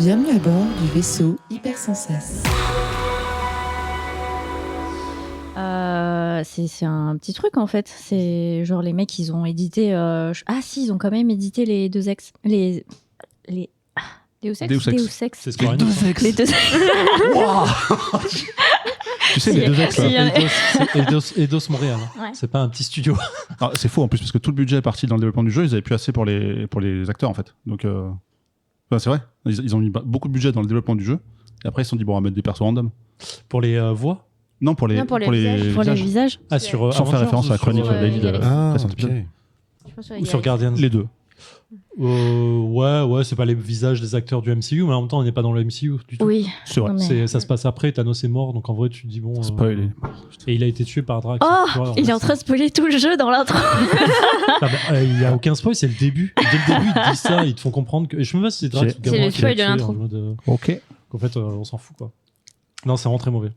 Bienvenue à bord du vaisseau Hypersensas. C'est un petit truc en fait. C'est genre les mecs, ils ont édité. Ils ont quand même édité les deux ex. Les. Deus Ex. C'est Square Enix. Les deux ex. Wow. Tu sais, les deux ex, Eidos Montréal. Ouais. C'est pas un petit studio. Alors, c'est faux en plus, parce que tout le budget est parti dans le développement du jeu, ils avaient plus assez pour les acteurs en fait. Donc, c'est vrai, ils ont mis beaucoup de budget dans le développement du jeu, et après ils se sont dit, bon, on va mettre des persos random. Pour les voix Non, pour les visages. Ah, sur sans faire référence à la chronique de David. Ou sur Guardians. Les deux. Ouais, c'est pas les visages des acteurs du MCU, mais en même temps, on n'est pas dans le MCU du tout. Oui. C'est vrai. Non, mais- Ça se passe après, Thanos est mort, donc en vrai, tu te dis, bon. Spoil. Et il a été tué par Drax. Oh, Tu vois, il est en train de spoiler tout le jeu dans l'intro. il n'y a aucun spoil, c'est le début. Dès le début, ils te disent ça, ils te font comprendre que. Et je me demande si c'est Drax ou C'est Gamora le qui l'a spoil de tué, l'intro. en mode, Ok. qu'en fait, on s'en fout, quoi. Non, c'est vraiment très mauvais.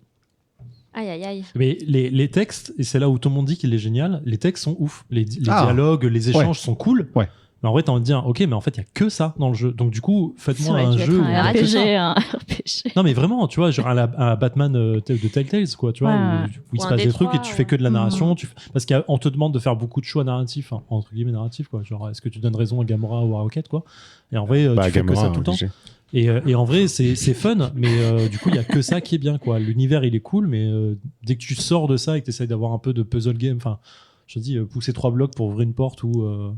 Aïe, aïe, aïe. Mais les textes, et c'est là où tout le monde dit qu'il est génial, les textes sont ouf. Les dialogues, les échanges sont cool. Ouais. Mais en vrai, t'as envie de dire, ok, mais en fait, il n'y a que ça dans le jeu. Donc, du coup, faites-moi un jeu. où il y a que ça. Un RPG. Non, mais vraiment, tu vois, genre un Batman de Telltale, quoi, tu vois, Ouais. où il se Ou un passe des Détroit, trucs et tu fais que de la narration. Mhm. Parce qu'on te demande de faire beaucoup de choix narratifs, hein, entre guillemets narratifs, quoi. Genre, est-ce que tu donnes raison à Gamora ou à Rocket, quoi. Et en vrai, tu fais que ça tout le temps. Et en vrai, c'est fun, mais du coup, il y a que ça qui est bien, quoi. L'univers, il est cool, mais dès que tu sors de ça et que tu essayes d'avoir un peu de puzzle game, enfin, je te dis, pousser 3 blocs pour ouvrir une porte ou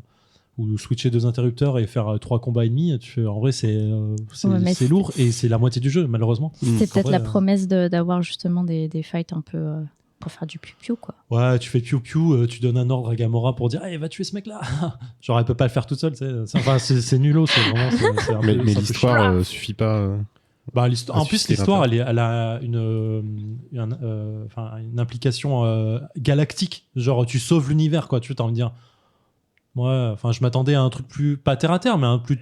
switcher 2 interrupteurs et faire 3 combats et demi, tu fais, en vrai, c'est mais lourd et c'est la moitié du jeu, malheureusement. C'est peut-être En vrai, la promesse d'avoir justement des fights un peu pour faire du piou-piou, quoi. Ouais, tu fais piou-piou, tu donnes un ordre à Gamora pour dire, hey, va tuer ce mec-là. Genre, elle peut pas le faire toute seule, tu sais. Enfin, c'est nulot, c'est vraiment. C'est un Mais peu- c'est un peu l'histoire suffit pas. Bah, Ah, en plus, susciter l'histoire, l'intérêt. elle a une implication galactique. Genre, tu sauves l'univers, quoi. Tu vois, t'as envie de dire. Ouais, enfin, je m'attendais à un truc plus, pas terre à terre, mais un plus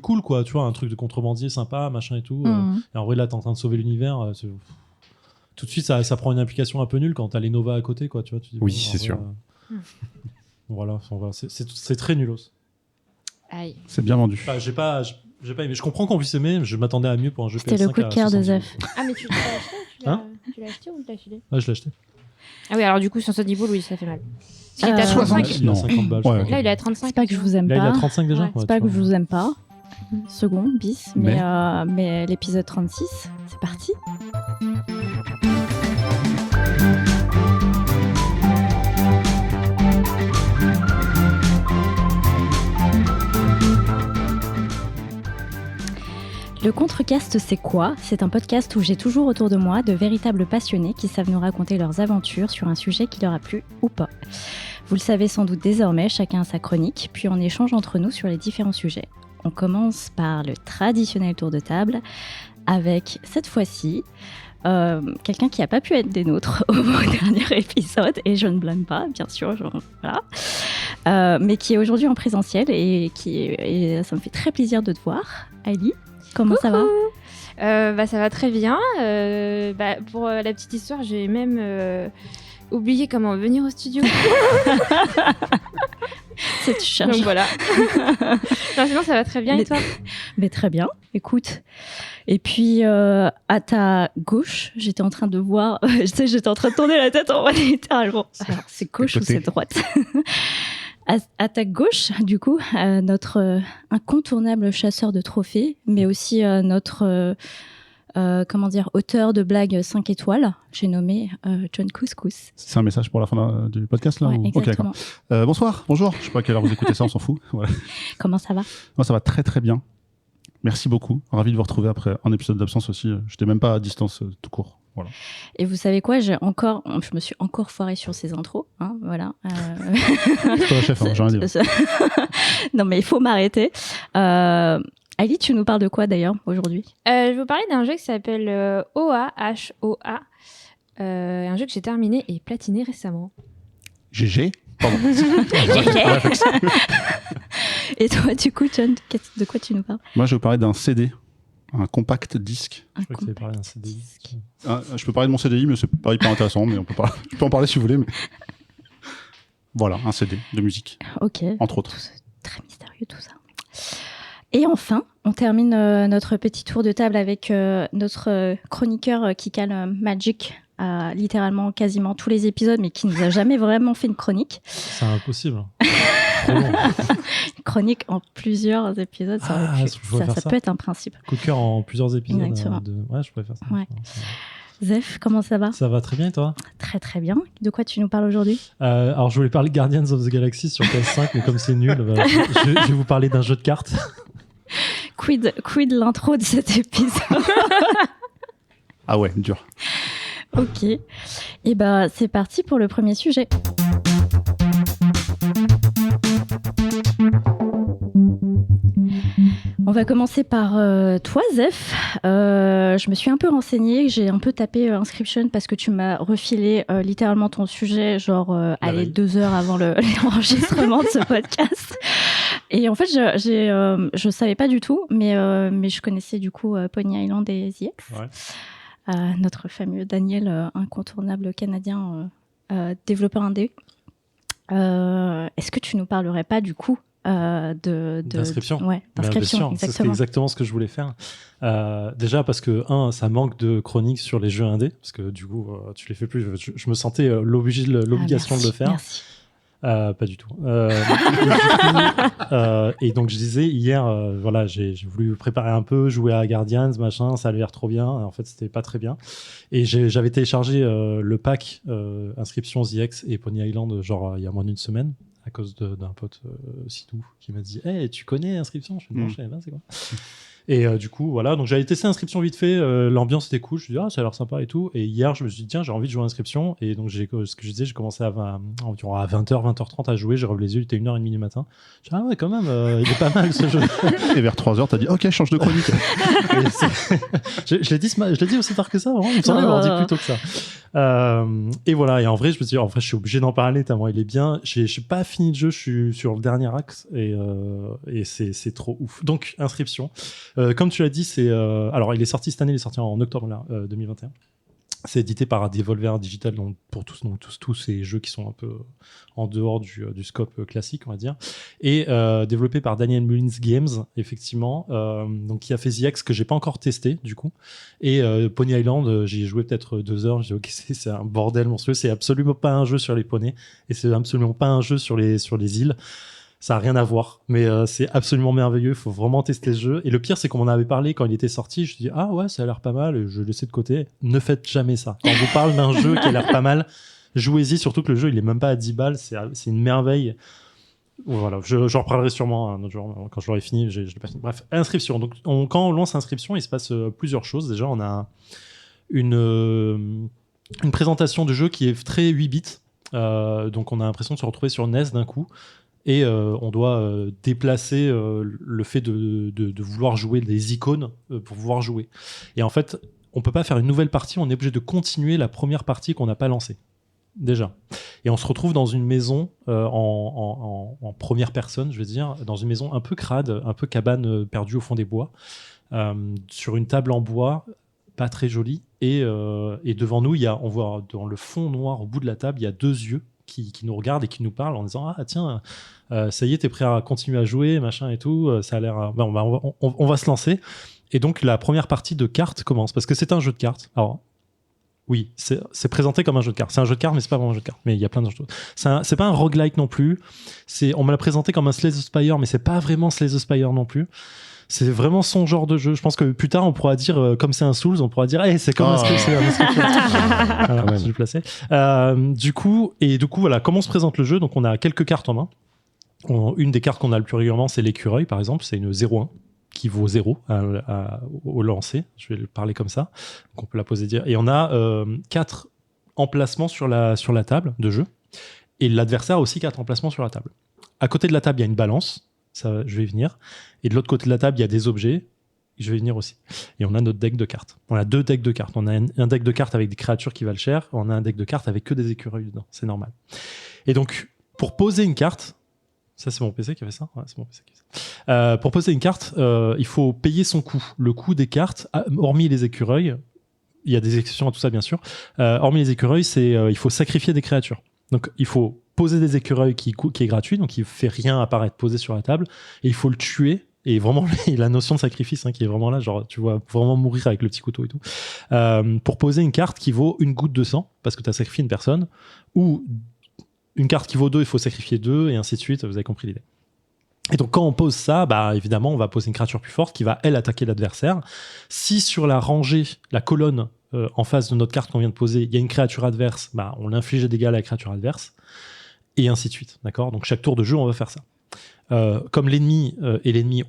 cool, quoi. Tu vois, un truc de contrebandier sympa, machin et tout. Mhm. Et en vrai, là, t'es en train de sauver l'univers. Tout de suite, ça prend une implication un peu nulle quand t'as les Nova à côté, quoi. Tu vois, tu dis, Oui, bon, en c'est vrai, sûr. Voilà, c'est très nulos. Aïe. C'est bien vendu. Enfin, j'ai pas aimé. Je comprends qu'on puisse aimer, mais je m'attendais à mieux pour un jeu PS5. C'était le coup de cœur de 60 Zef. €. Ah, mais tu l'as acheté Hein tu l'as acheté ou tu l'as filé Ouais, je l'ai acheté. Ah oui, alors du coup, sur 110 boules, oui, ça fait mal. Parce qu'il était à 65. 35. Il a Non. 50 balles. je Ouais, crois. ok. Là, il est à 35. C'est pas que je vous aime Là, il a pas. 35 déjà. Ouais, C'est pas que je vous aime pas. Second, bis. Mais l'épisode 36, c'est parti. Le Contrecast, c'est quoi ? C'est un podcast où j'ai toujours autour de moi de véritables passionnés qui savent nous raconter leurs aventures sur un sujet qui leur a plu ou pas. Vous le savez sans doute désormais, chacun a sa chronique, puis on échange entre nous sur les différents sujets. On commence par le traditionnel tour de table avec, cette fois-ci, quelqu'un qui n'a pas pu être des nôtres au dernier épisode, et je ne blâme pas, bien sûr, voilà. Mais qui est aujourd'hui en présentiel et ça me fait très plaisir de te voir. Ali, comment ça va ? Ça va très bien. Pour la petite histoire, j'ai même oublié comment venir au studio. C'est tu cherches. Donc voilà. Non, sinon, ça va très bien. Et toi ? Mais très bien, écoute. Et puis, à ta gauche, j'étais en train de voir, j'étais en train de tourner la tête en mode littéralement. Alors, c'est gauche ou côté. c'est droite ? À ta gauche, du coup, notre incontournable chasseur de trophées, mais aussi notre auteur de blagues 5 étoiles, j'ai nommé John Couscous. C'est un message pour la fin du podcast là Ouais, ou... Ok, exactement. d'accord. Bonsoir, bonjour. Je sais pas à quelle heure vous écoutez ça, on s'en fout. Voilà. Comment ça va ? Moi, ça va très très bien. Merci beaucoup. Ravi de vous retrouver après un épisode d'absence aussi. J'étais même pas à distance tout court. Voilà. Et vous savez quoi, je me suis encore foirée sur ces intros, hein, voilà. C'est toi, chef, hein, j'ai rien dit. Non, mais il faut m'arrêter. Ali, tu nous parles de quoi d'ailleurs aujourd'hui ? Je vais vous parler d'un jeu qui s'appelle OA, H-O-A. Un jeu que j'ai terminé et platiné récemment. GG. Pardon. Et toi, du coup, John, de quoi tu nous parles ? Moi, je vais vous parler d'un CD, un compact disque. Je crois que tu avais parlé d'un CDI. Je peux parler de mon CDI, mais c'est pas hyper intéressant, mais je peux en parler si vous voulez. Mais... Voilà, un CD de musique, Ok. entre autres. Très mystérieux tout ça. Et enfin, on termine notre petit tour de table avec notre chroniqueur qui cale Magic à littéralement quasiment tous les épisodes, mais qui nous a jamais vraiment fait une chronique. C'est impossible. Chronique en plusieurs épisodes, ça peut être un principe. Coup de cœur en plusieurs épisodes. Ouais, je pourrais faire ça. Ouais. Zef, comment ça va ? Ça va très bien et toi ? Très très bien. De quoi tu nous parles aujourd'hui ? Alors je voulais parler Guardians of the Galaxy sur PS5, mais comme c'est nul, je vais vous parler d'un jeu de cartes. Quid l'intro de cet épisode. Ah ouais, dur. Ok. Et c'est parti pour le premier sujet. On va commencer par toi, Zef. Je me suis un peu renseignée, j'ai un peu tapé Inscription parce que tu m'as refilé littéralement ton sujet, genre 2 heures avant l'enregistrement de ce podcast. Et en fait, je savais pas du tout, mais je connaissais du coup Pony Island et The X. Ouais. Notre fameux Daniel, incontournable canadien, développeur indé. Est-ce que tu nous parlerais pas du coup d'inscription. Ouais, d'inscription, exactement. C'est exactement ce que je voulais faire. Déjà parce que, ça manque de chroniques sur les jeux indés, parce que du coup, tu les fais plus. Je me sentais l'obligation de le faire. Merci. Pas du tout. Et donc je disais hier, j'ai voulu préparer un peu, jouer à Guardians, machin, ça a l'air trop bien. En fait, c'était pas très bien. Et j'avais téléchargé le pack Inscription ZX et Pony Island, genre il y a moins d'une semaine, à cause d'un pote Sidou qui m'a dit hey, tu connais Inscription? Je fais non, je sais pas, c'est quoi? Et du coup, voilà, donc j'avais testé Inscription vite fait, l'ambiance était cool, je me suis dit, ça a l'air sympa et tout. Et hier, je me suis dit, tiens, j'ai envie de jouer à Inscription. Et donc, ce que je disais, j'ai commencé environ à 20h, 20h30 à jouer, j'ai relevé les yeux, il était 1h30 du matin. Je dis, ah ouais, quand même, il est pas mal ce jeu. Et vers 3h, t'as dit, ok, change de chronique. je l'ai dit aussi tard que ça, vraiment, il me semblait avoir dit plus tôt que ça. Et voilà, et en vrai, je me suis dit, je suis obligé d'en parler tellement il est bien. Je suis pas fini le jeu, je suis sur le dernier axe et c'est trop ouf. Donc, Inscription. Comme tu l'as dit, alors il est sorti cette année, il est sorti en octobre 2021. C'est édité par Devolver Digital, donc pour tous ces jeux qui sont un peu en dehors du scope classique, on va dire, et développé par Daniel Mullins Games, effectivement, donc qui a fait The X que j'ai pas encore testé du coup, et Pony Island, j'y ai joué peut-être 2 heures, j'ai dit ok, c'est un bordel monstrueux, c'est absolument pas un jeu sur les poneys et c'est absolument pas un jeu sur les îles. Ça n'a rien à voir, mais c'est absolument merveilleux. Il faut vraiment tester ce jeu. Et le pire, c'est qu'on en avait parlé quand il était sorti. Je me suis dit, ah ouais, ça a l'air pas mal. Et je le laissais de côté. Ne faites jamais ça. Quand on vous parle d'un jeu qui a l'air pas mal, jouez-y. Surtout que le jeu, il est même pas à 10 balles. C'est une merveille. Voilà, j'en reparlerai sûrement un autre jour. Quand je l'aurai fini, je l'ai pas fini. Bref, Inscription. Donc, quand on lance Inscription, il se passe plusieurs choses. Déjà, on a une présentation de jeu qui est très 8 bits. Donc, on a l'impression de se retrouver sur NES d'un coup. Et on doit déplacer le fait de vouloir jouer des icônes pour pouvoir jouer. Et en fait, on peut pas faire une nouvelle partie, on est obligé de continuer la première partie qu'on n'a pas lancée. Déjà. Et on se retrouve dans une maison en première personne, je veux dire, dans une maison un peu crade, un peu cabane perdue au fond des bois, sur une table en bois, pas très jolie. Et devant nous, on voit dans le fond noir, au bout de la table, il y a 2 yeux qui nous regardent et qui nous parlent en disant ah tiens ça y est, t'es prêt à continuer à jouer machin et tout, ça a l'air on va se lancer. Et donc la première partie de cartes commence parce que c'est un jeu de cartes. Alors oui, c'est présenté comme un jeu de cartes, c'est un jeu de cartes mais c'est pas vraiment un jeu de cartes, mais il y a plein de choses. C'est pas un roguelike non plus, on me l'a présenté comme un Slay the Spire mais c'est pas vraiment Slay the Spire non plus. C'est vraiment son genre de jeu. Je pense que plus tard, on pourra dire, comme c'est un Souls, on pourra dire, hey, c'est comme un Souls. Voilà, je l'ai placé. Du coup, voilà, comment se présente le jeu? Donc, on a quelques cartes en main. Une des cartes qu'on a le plus régulièrement, c'est l'écureuil, par exemple. C'est une 0-1 qui vaut 0 au lancer. Je vais le parler comme ça. Donc, on peut la poser dire. Et on a 4 emplacements sur la table de jeu. Et l'adversaire a aussi 4 emplacements sur la table. À côté de la table, il y a une balance. Ça, je vais y venir. Et de l'autre côté de la table, il y a des objets. Je vais y venir aussi. Et on a notre deck de cartes. On a 2 decks de cartes. On a un deck de cartes avec des créatures qui valent cher. On a un deck de cartes avec que des écureuils dedans. C'est normal. Et donc, pour poser une carte, ça c'est mon PC qui a fait ça. Ouais, c'est mon PC qui a fait ça. Pour poser une carte, il faut payer son coût. Le coût des cartes, hormis les écureuils, il y a des exceptions à tout ça bien sûr. Hormis les écureuils, il faut sacrifier des créatures. Donc, il faut poser des écureuils qui est gratuit, donc il ne fait rien à part être posé sur la table, et il faut le tuer Et vraiment, la notion de sacrifice qui est vraiment là, genre tu vois vraiment mourir avec le petit couteau et tout, pour poser une carte qui vaut une goutte de sang, parce que tu as sacrifié une personne, ou une carte qui vaut 2, il faut sacrifier 2, et ainsi de suite, vous avez compris l'idée. Et donc quand on pose ça, évidemment, on va poser une créature plus forte qui va, elle, attaquer l'adversaire. Si sur la rangée, la colonne en face de notre carte qu'on vient de poser, il y a une créature adverse, on inflige des dégâts à la créature adverse, et ainsi de suite. D'accord ? Donc chaque tour de jeu, on va faire ça. Comme l'ennemi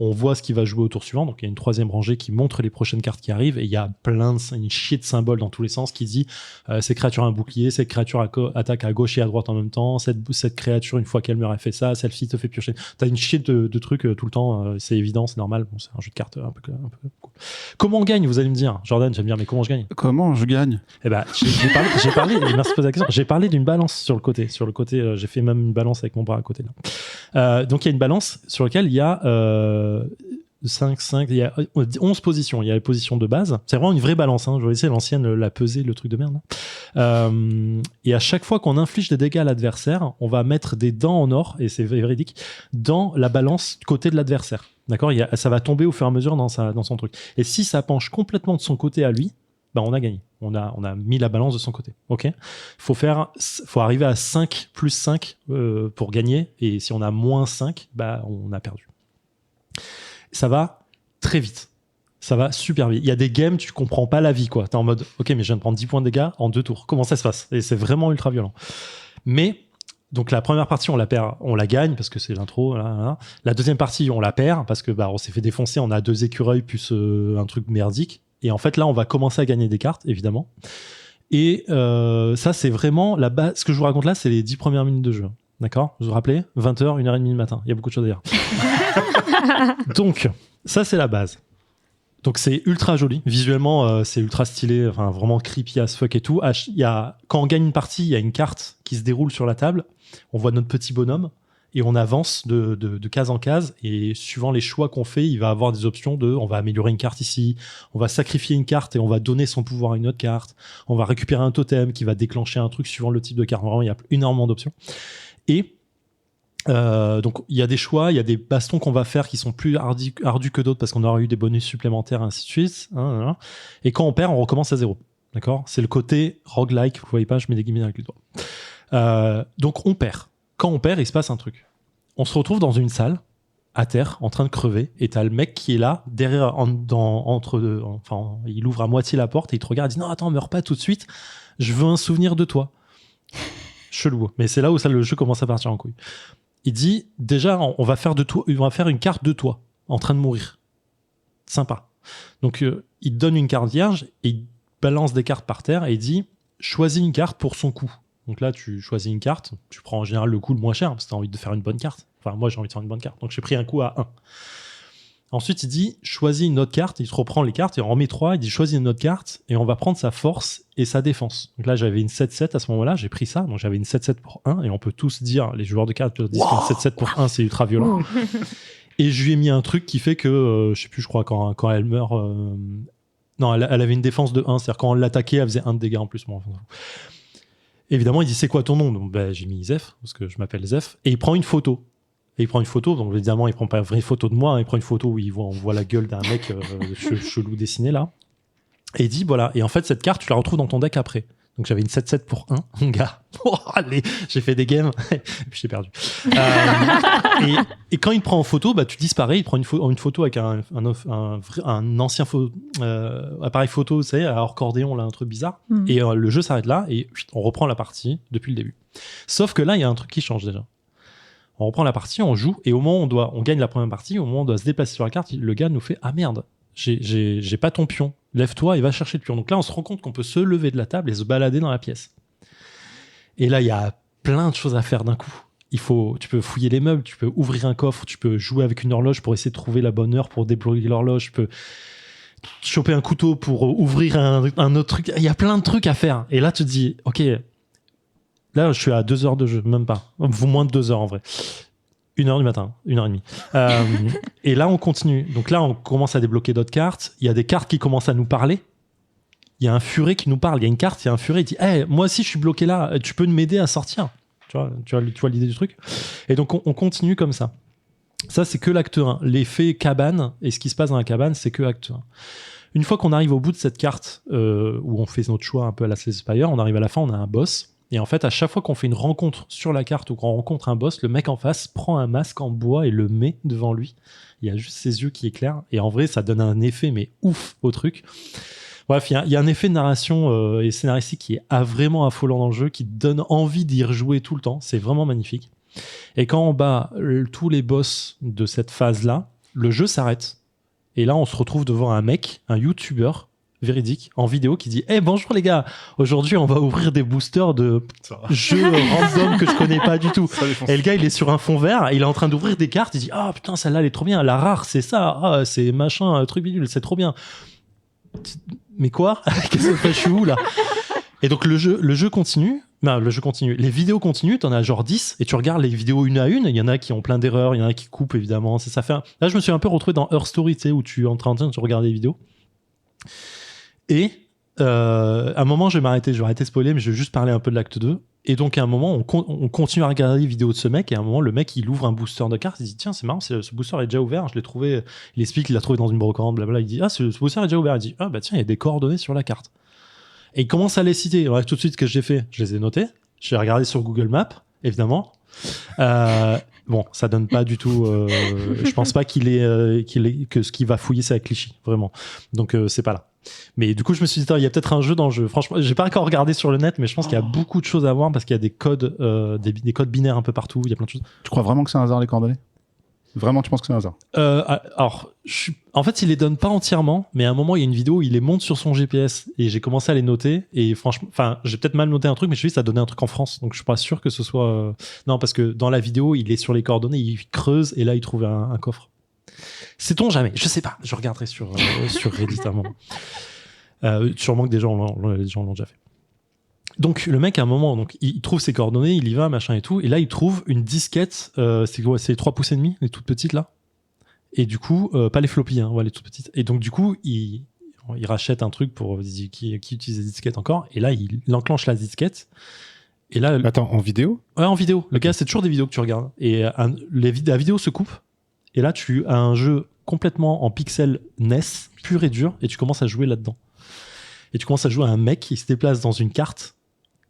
on voit ce qu'il va jouer au tour suivant, donc il y a une troisième rangée qui montre les prochaines cartes qui arrivent, et il y a une chier de symboles dans tous les sens qui dit cette créature a un bouclier, cette créature attaque à gauche et à droite en même temps, cette créature une fois qu'elle meurt elle fait ça, celle-ci te fait piocher. T'as une chier de trucs tout le temps, c'est évident, c'est normal, c'est un jeu de cartes un peu cool. Comment on gagne, vous allez me dire? Jordan, j'aime bien, mais comment je gagne? Comment je gagne? J'ai parlé, merci de poser la question, j'ai parlé d'une balance sur le côté, j'ai fait même une balance avec mon bras à côté là. Donc il y a une balance sur laquelle il y a 5, il y a 11 positions. Il y a les positions de base. C'est vraiment une vraie balance. Je vais essayer l'ancienne, la peser, le truc de merde. Et à chaque fois qu'on inflige des dégâts à l'adversaire, on va mettre des dents en or, et c'est véridique, dans la balance côté de l'adversaire. D'accord ? Ça va tomber au fur et à mesure dans son truc. Et si ça penche complètement de son côté à lui, on a gagné. On a mis la balance de son côté. Ok ? Faut arriver à 5 plus 5 pour gagner. Et si on a moins 5, on a perdu. Ça va très vite. Ça va super vite. Il y a des games, tu comprends pas la vie, quoi. T'es en mode, ok, mais je viens de prendre 10 points de dégâts en 2 tours. Comment ça se passe ? Et c'est vraiment ultra violent. Mais, donc la première partie, on la perd, on la gagne parce que c'est l'intro. Là. La deuxième partie, on la perd parce que on s'est fait défoncer. On a 2 écureuils plus un truc merdique. Et en fait, là, on va commencer à gagner des cartes, évidemment. Et ça, c'est vraiment la base. Ce que je vous raconte là, c'est les 10 premières minutes de jeu. D'accord ? Vous vous rappelez ? 20h, 1h30 le matin. Il y a beaucoup de choses à dire. Donc, ça, c'est la base. Donc, c'est ultra joli. Visuellement, c'est ultra stylé. Enfin, vraiment creepy as fuck et tout. Quand on gagne une partie, il y a une carte qui se déroule sur la table. On voit notre petit bonhomme. Et on avance de case en case, et suivant les choix qu'on fait, il va avoir des options on va améliorer une carte ici, on va sacrifier une carte et on va donner son pouvoir à une autre carte, on va récupérer un totem qui va déclencher un truc suivant le type de carte. Vraiment, il y a énormément d'options. Et donc il y a des choix, il y a des bastons qu'on va faire qui sont plus ardus que d'autres parce qu'on aura eu des bonus supplémentaires, ainsi de suite. Et quand on perd, on recommence à 0. D'accord ? C'est le côté roguelike, vous voyez pas, je mets des guillemets avec les doigts. Donc on perd. Quand on perd, il se passe un truc. On se retrouve dans une salle, à terre, en train de crever, et t'as le mec qui est là, derrière, il ouvre à moitié la porte et il te regarde et dit « Non, attends, meurs pas tout de suite, je veux un souvenir de toi. » Chelou. Mais c'est là où le jeu commence à partir en couille. Il dit « Déjà, on va faire une carte de toi, en train de mourir. » Sympa. Donc, il te donne une carte vierge, et il balance des cartes par terre, et il dit « Choisis une carte pour son coup. » Donc là, tu choisis une carte, tu prends en général le coup le moins cher, parce que tu as envie de faire une bonne carte. Enfin, moi, j'ai envie de faire une bonne carte. Donc, j'ai pris un coup à 1. Ensuite, il dit, choisis une autre carte. Il te reprend les cartes, il en remet 3. Il dit, choisis une autre carte, et on va prendre sa force et sa défense. Donc là, j'avais une 7-7 à ce moment-là, j'ai pris ça. Donc, j'avais une 7-7 pour 1, et on peut tous dire, les joueurs de cartes disent qu'une 7-7 pour 1, c'est ultra violent. Et je lui ai mis un truc qui fait que, je sais plus, je crois, quand elle meurt... Non, elle avait une défense de 1, c'est-à-dire quand on l'attaquait, elle faisait 1 de dégâts en plus. Bon, enfin, évidemment, il dit c'est quoi ton nom ? Donc j'ai mis Zef, parce que je m'appelle Zef, et il prend une photo. Donc évidemment, il prend pas une vraie photo de moi, il prend une photo où on voit la gueule d'un mec chelou dessiné là. Et il dit voilà, et en fait cette carte tu la retrouves dans ton deck après. Donc j'avais une 7-7 pour 1, mon gars. Oh, allez, j'ai fait des games, et puis j'ai perdu. Et quand il prend en photo, tu disparais, il prend une photo avec un ancien appareil photo, vous savez, à accordéon, là, un truc bizarre. Et le jeu s'arrête là, et on reprend la partie depuis le début. Sauf que là, il y a un truc qui change déjà. On reprend la partie, on joue, et au moment où on gagne la première partie, au moment où on doit se déplacer sur la carte, le gars nous fait « Ah merde, j'ai pas ton pion. Lève-toi et va chercher le pion. » Donc là, on se rend compte qu'on peut se lever de la table et se balader dans la pièce. Et là, il y a plein de choses à faire d'un coup. Tu peux fouiller les meubles, tu peux ouvrir un coffre, tu peux jouer avec une horloge pour essayer de trouver la bonne heure pour débloquer l'horloge, tu peux choper un couteau pour ouvrir un autre truc. Il y a plein de trucs à faire. Et là, tu te dis, ok, là, je suis à 2 heures de jeu, même pas. Moins de 2 heures en vrai. 1h du matin, 1h30. Et là, on continue. Donc là, on commence à débloquer d'autres cartes. Il y a des cartes qui commencent à nous parler. Il y a un furet qui nous parle. Il y a une carte, il y a un furet. Il dit hey, moi aussi, je suis bloqué là. Tu peux m'aider à sortir. Tu vois l'idée du truc. Et donc, on continue comme ça. Ça, c'est que l'acte 1. L'effet cabane et ce qui se passe dans la cabane, c'est que acte 1. Une fois qu'on arrive au bout de cette carte, où on fait notre choix un peu à la Slay the Spire, on arrive à la fin, on a un boss. Et en fait, à chaque fois qu'on fait une rencontre sur la carte ou qu'on rencontre un boss, le mec en face prend un masque en bois et le met devant lui. Il y a juste ses yeux qui éclairent. Et en vrai, ça donne un effet, mais ouf, au truc. Bref, il y a un effet de narration et scénaristique qui est vraiment affolant dans le jeu, qui donne envie d'y rejouer tout le temps. C'est vraiment magnifique. Et quand on bat tous les boss de cette phase-là, le jeu s'arrête. Et là, on se retrouve devant un mec, un YouTuber véridique, en vidéo, qui dit « Hey, bonjour les gars, aujourd'hui, on va ouvrir des boosters de jeux random que je connais pas du tout. » Et le gars, il est sur un fond vert, il est en train d'ouvrir des cartes, il dit « Ah, putain, celle-là, elle est trop bien. La rare, c'est ça. Ah, c'est machin, truc bidule, c'est trop bien. » Mais quoi? Qu'est-ce que je suis où, là? Et donc, le jeu continue. Non, le jeu continue. Les vidéos continuent, t'en as genre 10, et tu regardes les vidéos une à une. Il y en a qui ont plein d'erreurs, il y en a qui coupent, évidemment. Ça fait Là, je me suis un peu retrouvé dans Her Story, tu sais, où tu es en train de regarder les vidéos. Et à un moment, je vais arrêter de spoiler, mais je vais juste parler un peu de l'acte 2. Et donc, à un moment, on continue à regarder les vidéos de ce mec, et à un moment, le mec, il ouvre un booster de cartes, il dit, tiens, c'est marrant, ce booster est déjà ouvert, je l'ai trouvé, il explique qu'il l'a trouvé dans une brocante, blablabla, il dit, ah, ce booster est déjà ouvert, il dit, ah, bah tiens, il y a des coordonnées sur la carte. Et il commence à les citer. Alors, tout de suite, ce que j'ai fait, je les ai notés, je vais regarder sur Google Maps, évidemment. Bon, ça donne pas du tout. Je pense pas que ce qu'il va fouiller, c'est à Clichy, vraiment. Donc c'est pas là. Mais du coup, je me suis dit, il y a peut-être un jeu dans le jeu. Franchement, j'ai pas encore regardé sur le net, mais je pense qu'il y a beaucoup de choses à voir parce qu'il y a des codes, des codes binaires un peu partout. Il y a plein de choses. Tu crois vraiment que c'est un hasard les coordonnées? Vraiment, tu penses que c'est un hasard? Alors, en fait, il les donne pas entièrement, mais à un moment, il y a une vidéo où il les monte sur son GPS et j'ai commencé à les noter. Et franchement, j'ai peut-être mal noté un truc, mais je me suis dit, ça donnait un truc en France. Donc, je suis pas sûr que ce soit. Non, parce que dans la vidéo, il est sur les coordonnées, il creuse et là, il trouve un coffre. Sait-on jamais? Je sais pas. Je regarderai sur Reddit à un moment. Sûrement que des gens l'ont déjà fait. Donc le mec à un moment, donc il trouve ses coordonnées, il y va, machin et tout, et là il trouve une disquette, c'est quoi, c'est 3 pouces et demi, les toutes petites là, et du coup pas les floppy, hein, ouais, les toutes petites, et donc du coup il rachète un truc pour qui utilise des disquettes encore, et là il enclenche la disquette, et là attends, en vidéo? Ouais, en vidéo. Le gars, c'est toujours des vidéos que tu regardes, et la vidéo se coupe, et là tu as un jeu complètement en pixel NES pur et dur, et tu commences à jouer là-dedans, et tu commences à jouer à un mec qui se déplace dans une carte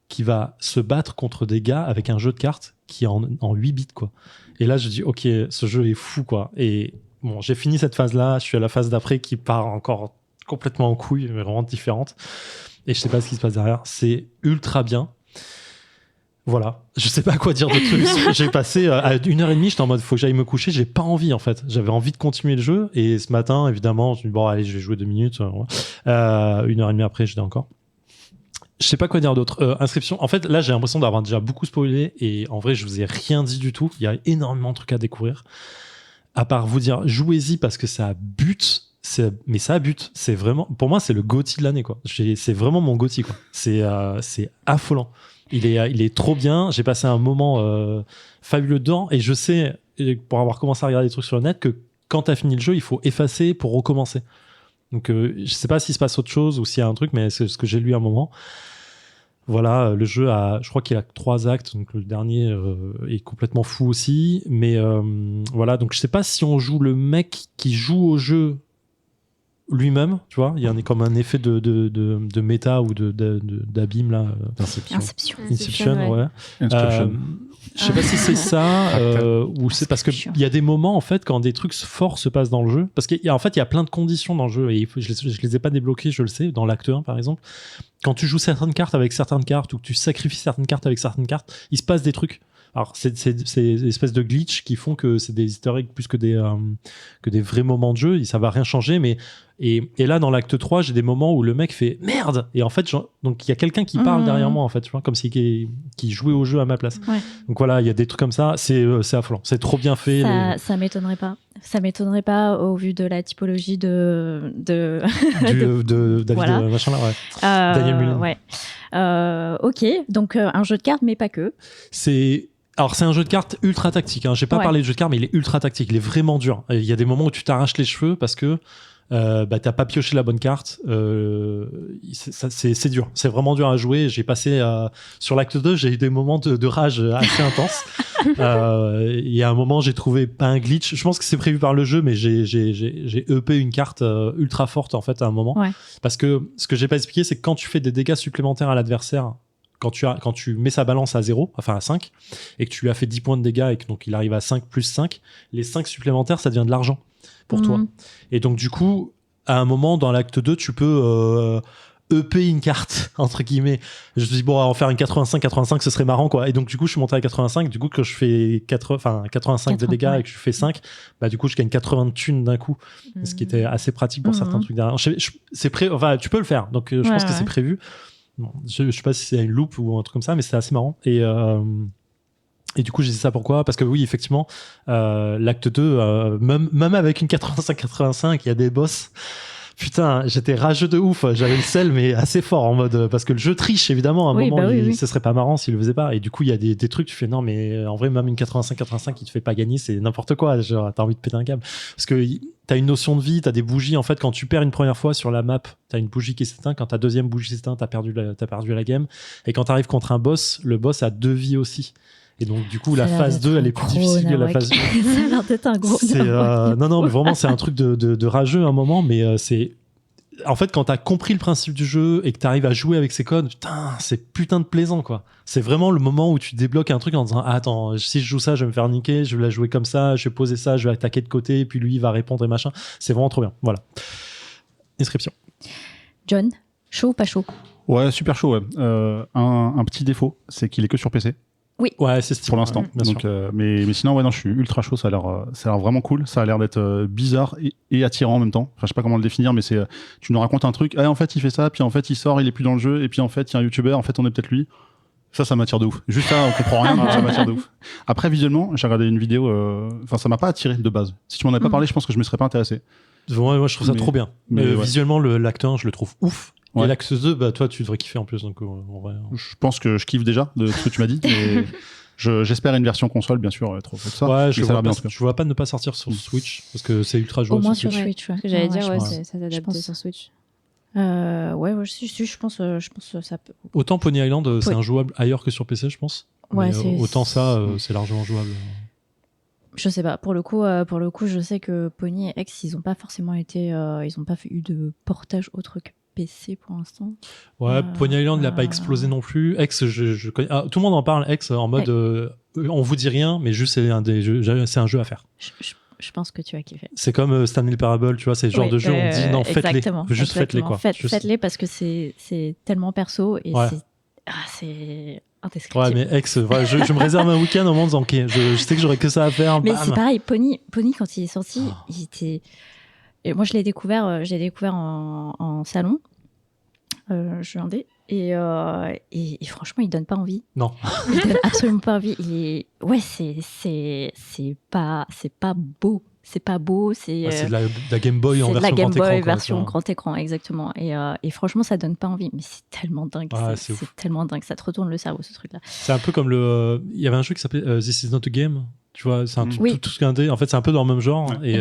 qui va se battre contre des gars avec un jeu de cartes qui est en 8 bits, quoi. Et là, je dis, ok, ce jeu est fou, quoi. Et bon, j'ai fini cette phase-là, je suis à la phase d'après qui part encore complètement en couille, mais vraiment différente. Et je sais pas ce qui se passe derrière. C'est ultra bien. Voilà. Je sais pas quoi dire de plus. J'ai passé à 1h30, j'étais en mode, faut que j'aille me coucher. J'ai pas envie, en fait. J'avais envie de continuer le jeu. Et ce matin, évidemment, je me dis, bon, allez, je vais jouer 2 minutes. 1h30 après, j'étais encore. Je sais pas quoi dire d'autre. Inscription. En fait, là, j'ai l'impression d'avoir déjà beaucoup spoilé et en vrai, je vous ai rien dit du tout. Il y a énormément de trucs à découvrir. À part vous dire, jouez-y parce que ça bute. Mais ça bute. C'est vraiment, pour moi, c'est le GOTY de l'année, quoi. C'est vraiment mon GOTY, quoi. C'est affolant. Il est trop bien. J'ai passé un moment fabuleux dedans et je sais, pour avoir commencé à regarder des trucs sur le net, que quand t'as fini le jeu, il faut effacer pour recommencer. Donc, je sais pas s'il se passe autre chose ou s'il y a un truc, mais c'est ce que j'ai lu à un moment. Voilà, le jeu je crois qu'il a 3 actes, donc le dernier est complètement fou aussi. Mais voilà, donc je sais pas si on joue le mec qui joue au jeu lui-même, tu vois, il y a comme un effet de méta ou d'abîme là. Inception, ouais. Je sais pas si c'est ça ou c'est parce que il y a des moments en fait quand des trucs forts se passent dans le jeu, parce qu'en fait il y a plein de conditions dans le jeu et je les ai pas débloquées, je le sais, dans l'acte 1 par exemple. Quand tu joues certaines cartes avec certaines cartes ou que tu sacrifies certaines cartes avec certaines cartes, il se passe des trucs. Alors, c'est des espèces de glitch qui font que c'est des easter eggs plus que des vrais moments de jeu. Ça va rien changer, mais et là, dans l'acte 3, j'ai des moments où le mec fait merde! Et en fait, donc il y a quelqu'un qui parle derrière moi, en fait, tu vois, comme si qui jouait au jeu à ma place. Ouais. Donc voilà, il y a des trucs comme ça. C'est affolant. C'est trop bien fait. Ça m'étonnerait pas. Ça m'étonnerait pas au vu de la typologie de David voilà. Machin là, ouais. Daniel Mullen. Ouais. Ok, donc un jeu de cartes, mais pas que. Alors c'est un jeu de cartes ultra tactique, hein. J'ai pas parlé de jeu de cartes, mais il est ultra tactique, il est vraiment dur. Il y a des moments où tu t'arraches les cheveux parce que t'as pas pioché la bonne carte. C'est dur. C'est vraiment dur à jouer. J'ai passé sur l'acte 2, j'ai eu des moments de rage assez intenses. Il y a un moment, j'ai trouvé pas un glitch. Je pense que c'est prévu par le jeu, mais j'ai EP une carte ultra forte en fait à un moment. Ouais. Parce que ce que j'ai pas expliqué, c'est que quand tu fais des dégâts supplémentaires à l'adversaire, quand tu mets sa balance à 0, enfin à 5, et que tu lui as fait 10 points de dégâts et que donc il arrive à 5 plus 5, les 5 supplémentaires, ça devient de l'argent pour toi. Et donc du coup, à un moment dans l'acte 2, tu peux EP une carte, entre guillemets. Je me suis dit, bon, on va en faire une 85, ce serait marrant, quoi. Et donc du coup, je suis monté à 85, du coup, quand je fais 85 de dégâts et que je fais 5, bah du coup, je gagne 80 de thunes d'un coup. Ce qui était assez pratique pour certains trucs derrière. Enfin, tu peux le faire, donc je pense que c'est prévu. Bon, je sais pas si c'est une loupe ou un truc comme ça, mais c'est assez marrant. Et du coup, j'ai dit ça pourquoi ? Parce que oui, effectivement, l'acte 2, même avec une 85-85, il y a des boss. Putain, j'étais rageux de ouf. J'avais le sel, mais assez fort en mode. Parce que le jeu triche, évidemment. À un moment, ce serait pas marrant s'il le faisait pas. Et du coup, il y a des trucs, tu fais non, mais en vrai, même une 85-85 qui te fait pas gagner, c'est n'importe quoi. Genre, t'as envie de péter un câble. Parce que t'as une notion de vie, t'as des bougies. En fait, quand tu perds une première fois sur la map, t'as une bougie qui s'éteint. Quand ta deuxième bougie s'éteint, t'as perdu la game. Et quand t'arrives contre un boss, le boss a 2 vies aussi. Et donc, du coup, la phase 2, elle est plus difficile que la phase 1. Ça a l'air d'être un gros non, mais vraiment, c'est un truc de rageux à un moment, mais c'est. En fait, quand t'as compris le principe du jeu et que t'arrives à jouer avec ces codes, putain, c'est putain de plaisant, quoi. C'est vraiment le moment où tu débloques un truc en disant, attends, si je joue ça, je vais me faire niquer, je vais la jouer comme ça, je vais poser ça, je vais attaquer de côté, et puis lui, il va répondre et machin. C'est vraiment trop bien. Voilà. Inscription. John, chaud ou pas chaud ? Ouais, super chaud, ouais. Un petit défaut, c'est qu'il est que sur PC. Oui. Ouais, c'est stylé. Pour l'instant. Donc, mais sinon, ouais, non, je suis ultra chaud. Ça a l'air vraiment cool. Ça a l'air d'être bizarre et attirant en même temps. Enfin, je sais pas comment le définir, mais tu nous racontes un truc. Ah, en fait, il fait ça, puis en fait, il sort, il est plus dans le jeu, et puis en fait, il y a un YouTuber, en fait, on est peut-être lui. Ça m'attire de ouf. Juste ça, on comprend rien, mais ça m'attire de ouf. Après, visuellement, j'ai regardé une vidéo. Enfin, ça m'a pas attiré de base. Si tu m'en avais pas parlé, je pense que je me serais pas intéressé. Moi, je trouve ça trop bien. Mais visuellement, l'acte 1, je le trouve ouf. Ouais. Et l'acte 2, bah, toi, tu devrais kiffer en plus. Donc, en vrai, Je pense que je kiffe déjà de ce que tu m'as dit. Mais j'espère une version console, bien sûr, trop ça. Ouais, je vois pas ne pas sortir sur Switch parce que c'est ultra jouable. Au moins sur Switch, ouais. J'allais dire, ça s'adapte sur Switch. Je pense que ça peut. Autant Pony Island, c'est injouable ailleurs que sur PC, je pense. Ouais, mais autant ça, c'est largement jouable. Je sais pas. Pour le coup, je sais que Pony et X, ils ont pas forcément été, ils ont pas eu de portage autre que PC pour l'instant. Ouais, Pony Island, il a pas explosé non plus. X, je connais. Tout le monde en parle. X en mode, on vous dit rien, mais juste c'est un jeu à faire. Je pense que tu as kiffé. C'est comme Stanley Parable, tu vois, c'est le genre de jeu où on dit non, faites-les. Juste faites-les, quoi. Faites-les parce que c'est tellement perso et c'est indescriptible. Ouais, mais X, je me réserve un week-end au monde en disant, ok, je sais que j'aurais que ça à faire. Mais bam. c'est pareil, Pony, quand il est sorti, il était. Et moi, je l'ai découvert en salon. Je l'ai et franchement, il donne pas envie. Non. Il donne absolument pas envie. C'est pas beau. C'est pas beau. C'est de la Game Boy en version grand écran. C'est de la Game Boy version grand écran, exactement. Et franchement, ça donne pas envie. Mais c'est tellement dingue. C'est tellement dingue. Ça te retourne le cerveau, ce truc-là. C'est un peu comme il y avait un jeu qui s'appelait This Is Not a Game. Tu vois, c'est tout ce qu'un dé. En fait, c'est un peu dans le même genre. Et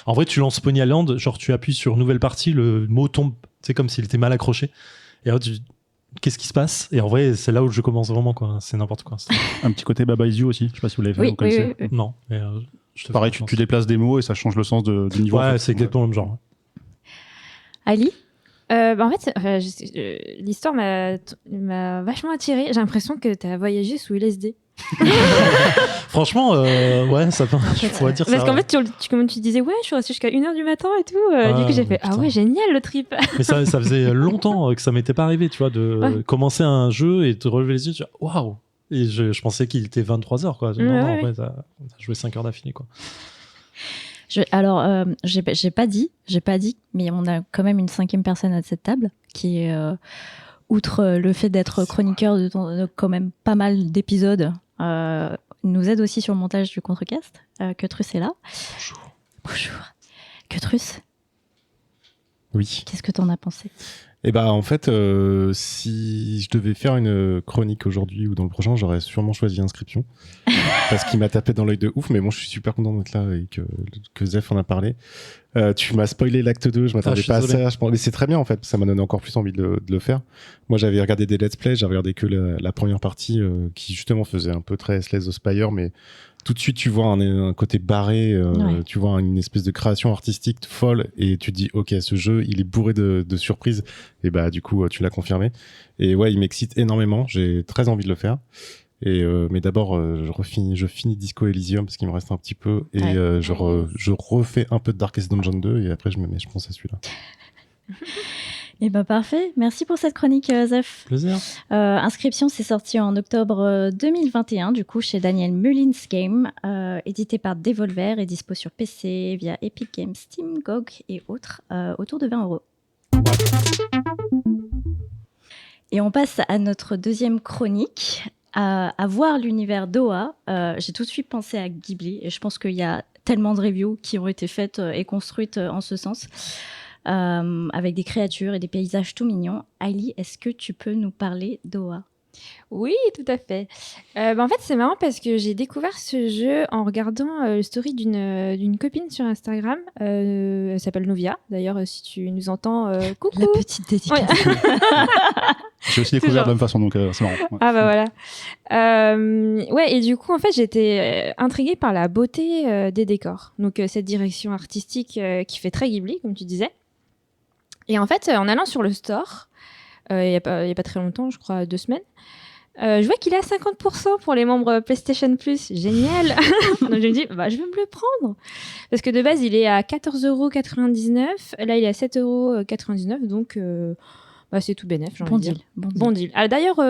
en vrai, tu lances Pony Island, genre tu appuies sur nouvelle partie, le mot tombe. C'est comme s'il était mal accroché. Et alors, qu'est-ce qui se passe ? Et en vrai, c'est là où je commence vraiment, quoi. C'est n'importe quoi. Un petit côté Baba Is You aussi. Je sais pas si vous l'avez fait. Oui. Non. Mais, pareil, tu déplaces des mots et ça change le sens du niveau. Ouais, c'est exactement le même genre. Ali ? En fait, l'histoire m'a vachement attirée. J'ai l'impression que tu as voyagé sous LSD. Franchement, ouais, ça peut. Je pourrais dire ça. Parce qu'en fait, comme tu disais, ouais, je suis restée jusqu'à 1h du matin et tout. Du coup, j'ai fait, putain. Ah ouais, génial le trip. Mais ça faisait longtemps que ça m'était pas arrivé, tu vois, de commencer un jeu et de relever les yeux, tu vois, waouh! Et je pensais qu'il était 23h, quoi. Non, en vrai, t'as joué 5 heures d'affilée, quoi. Alors, j'ai pas dit, mais on a quand même une 5e personne à cette table qui est, outre le fait d'être chroniqueur de quand même pas mal d'épisodes, nous aide aussi sur le montage du Contrecast. Quetrus est là. Bonjour. Quetrus. Oui. Qu'est-ce que t'en as pensé ? Et en fait, si je devais faire une chronique aujourd'hui ou dans le prochain, j'aurais sûrement choisi Inscription parce qu'il m'a tapé dans l'œil de ouf. Mais bon, je suis super content d'être là et que Zef en a parlé. Tu m'as spoilé l'acte 2, je m'attendais pas à ça. Mais c'est très bien en fait, ça m'a donné encore plus envie de le faire. Moi, j'avais regardé des let's play, j'avais regardé que la première partie qui justement faisait un peu très Slay the Spire, mais tout de suite tu vois un côté barré, tu vois une espèce de création artistique folle et tu te dis ok, ce jeu il est bourré de surprises et du coup tu l'as confirmé et ouais, il m'excite énormément, j'ai très envie de le faire. Et mais d'abord je finis Disco Elysium parce qu'il me reste un petit peu et je refais un peu de Darkest Dungeon 2 et après je pense à celui-là. Et parfait, merci pour cette chronique Zef. Plaisir. Inscription, c'est sorti en octobre 2021 du coup chez Daniel Mullins Game, édité par Devolver et dispo sur PC via Epic Games, Steam, GOG et autres, autour de 20 €. Et on passe à notre deuxième chronique. À voir l'univers d'Oa, j'ai tout de suite pensé à Ghibli et je pense qu'il y a tellement de reviews qui ont été faites et construites en ce sens, avec des créatures et des paysages tout mignons. Ailey, est-ce que tu peux nous parler d'Oa ? Oui, tout à fait. En fait, c'est marrant parce que j'ai découvert ce jeu en regardant le story d'une copine sur Instagram. Elle s'appelle Novia. D'ailleurs, si tu nous entends, coucou. La petite dédicace. Ouais. J'ai aussi découvert de la même façon, donc c'est marrant. Ouais. Ah voilà. Ouais, et du coup, en fait, j'étais intriguée par la beauté des décors. Donc, cette direction artistique qui fait très Ghibli, comme tu disais. Et en fait, en allant sur le store, il y a pas très longtemps, je crois 2 semaines, je vois qu'il est à 50% pour les membres PlayStation Plus. Génial. Donc je me dis, je vais me le prendre. Parce que de base, il est à 14,99 €. Là, il est à 7,99 €. Donc, c'est tout bénef, j'ai envie de dire. Bon deal. Alors, d'ailleurs,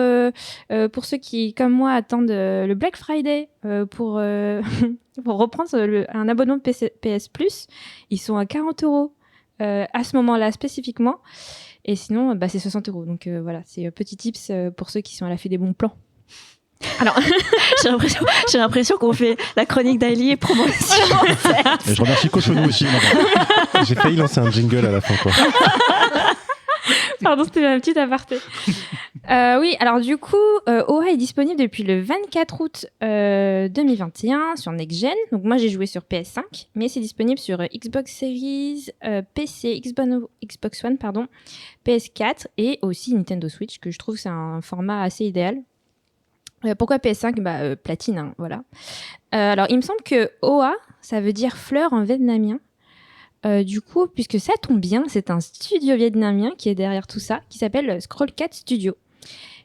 pour ceux qui, comme moi, attendent le Black Friday pour reprendre un abonnement PS Plus, ils sont à 40 € à ce moment-là spécifiquement. Et sinon, c'est 60 €. Donc voilà, c'est petit tips pour ceux qui sont à la fin des bons plans. Alors, j'ai l'impression qu'on fait la chronique d'Ailey et promotion. Et je remercie Cochonou aussi. J'ai failli lancer un jingle à la fin, quoi. Pardon, c'était un petit aparté. Oui, alors du coup, Oa est disponible depuis le 24 août 2021 sur Next Gen. Donc moi, j'ai joué sur PS5, mais c'est disponible sur Xbox Series, PC, Xbox One, PS4 et aussi Nintendo Switch, que je trouve c'est un format assez idéal. Pourquoi PS5 platine, hein, voilà. Alors, il me semble que Oa, ça veut dire fleur en vietnamien. Du coup, puisque ça tombe bien, c'est un studio vietnamien qui est derrière tout ça, qui s'appelle Scrollcat Studio.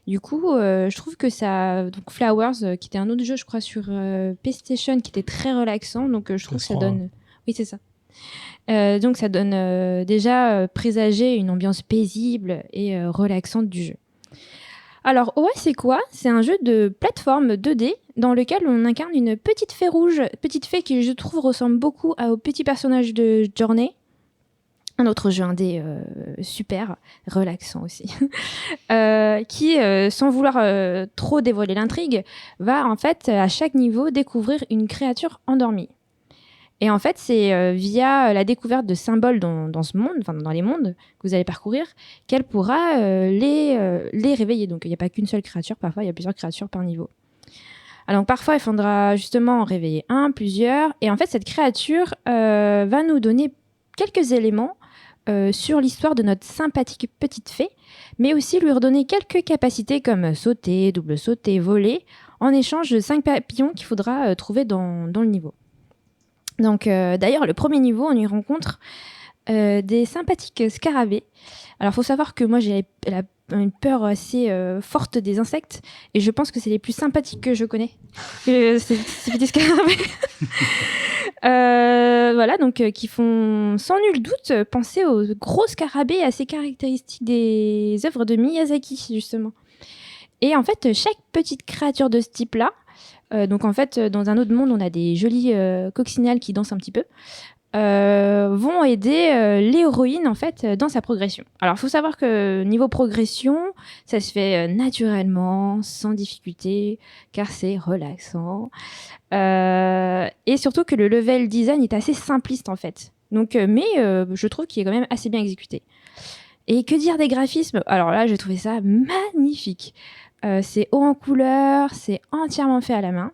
Du coup, je trouve que ça... Donc Flowers, qui était un autre jeu, je crois, sur PlayStation, qui était très relaxant. Donc, je trouve que ça donne... Oui, c'est ça. Donc, ça donne déjà présager une ambiance paisible et relaxante du jeu. Alors, Oa, c'est quoi ? C'est un jeu de plateforme 2D dans lequel on incarne une petite fée rouge, petite fée qui, je trouve, ressemble beaucoup au petit personnage de Journey. Un autre jeu indé super, relaxant aussi, qui, sans vouloir trop dévoiler l'intrigue, va en fait à chaque niveau découvrir une créature endormie. Et en fait, c'est via la découverte de symboles dans ce monde, enfin dans les mondes que vous allez parcourir, qu'elle pourra les réveiller. Donc, il n'y a pas qu'une seule créature, parfois il y a plusieurs créatures par niveau. Alors, parfois, il faudra justement en réveiller plusieurs. Et en fait, cette créature va nous donner quelques éléments sur l'histoire de notre sympathique petite fée, mais aussi lui redonner quelques capacités comme sauter, double sauter, voler, en échange de 5 papillons qu'il faudra trouver dans le niveau. Donc, d'ailleurs, le premier niveau, on y rencontre des sympathiques scarabées. Alors, il faut savoir que moi, j'ai une peur assez forte des insectes, et je pense que c'est les plus sympathiques que je connais. Ces petits scarabées. Voilà, donc qui font sans nul doute penser aux gros scarabées assez caractéristiques des œuvres de Miyazaki, justement. Et en fait, chaque petite créature de ce type-là, donc en fait, dans un autre monde, on a des jolies coccinelles qui dansent un petit peu, vont aider l'héroïne en fait dans sa progression. Alors, il faut savoir que niveau progression, ça se fait naturellement, sans difficulté, car c'est relaxant. Et surtout que le level design est assez simpliste en fait. Donc, mais je trouve qu'il est quand même assez bien exécuté. Et que dire des graphismes ? Alors là, j'ai trouvé ça magnifique. C'est haut en couleurs, c'est entièrement fait à la main.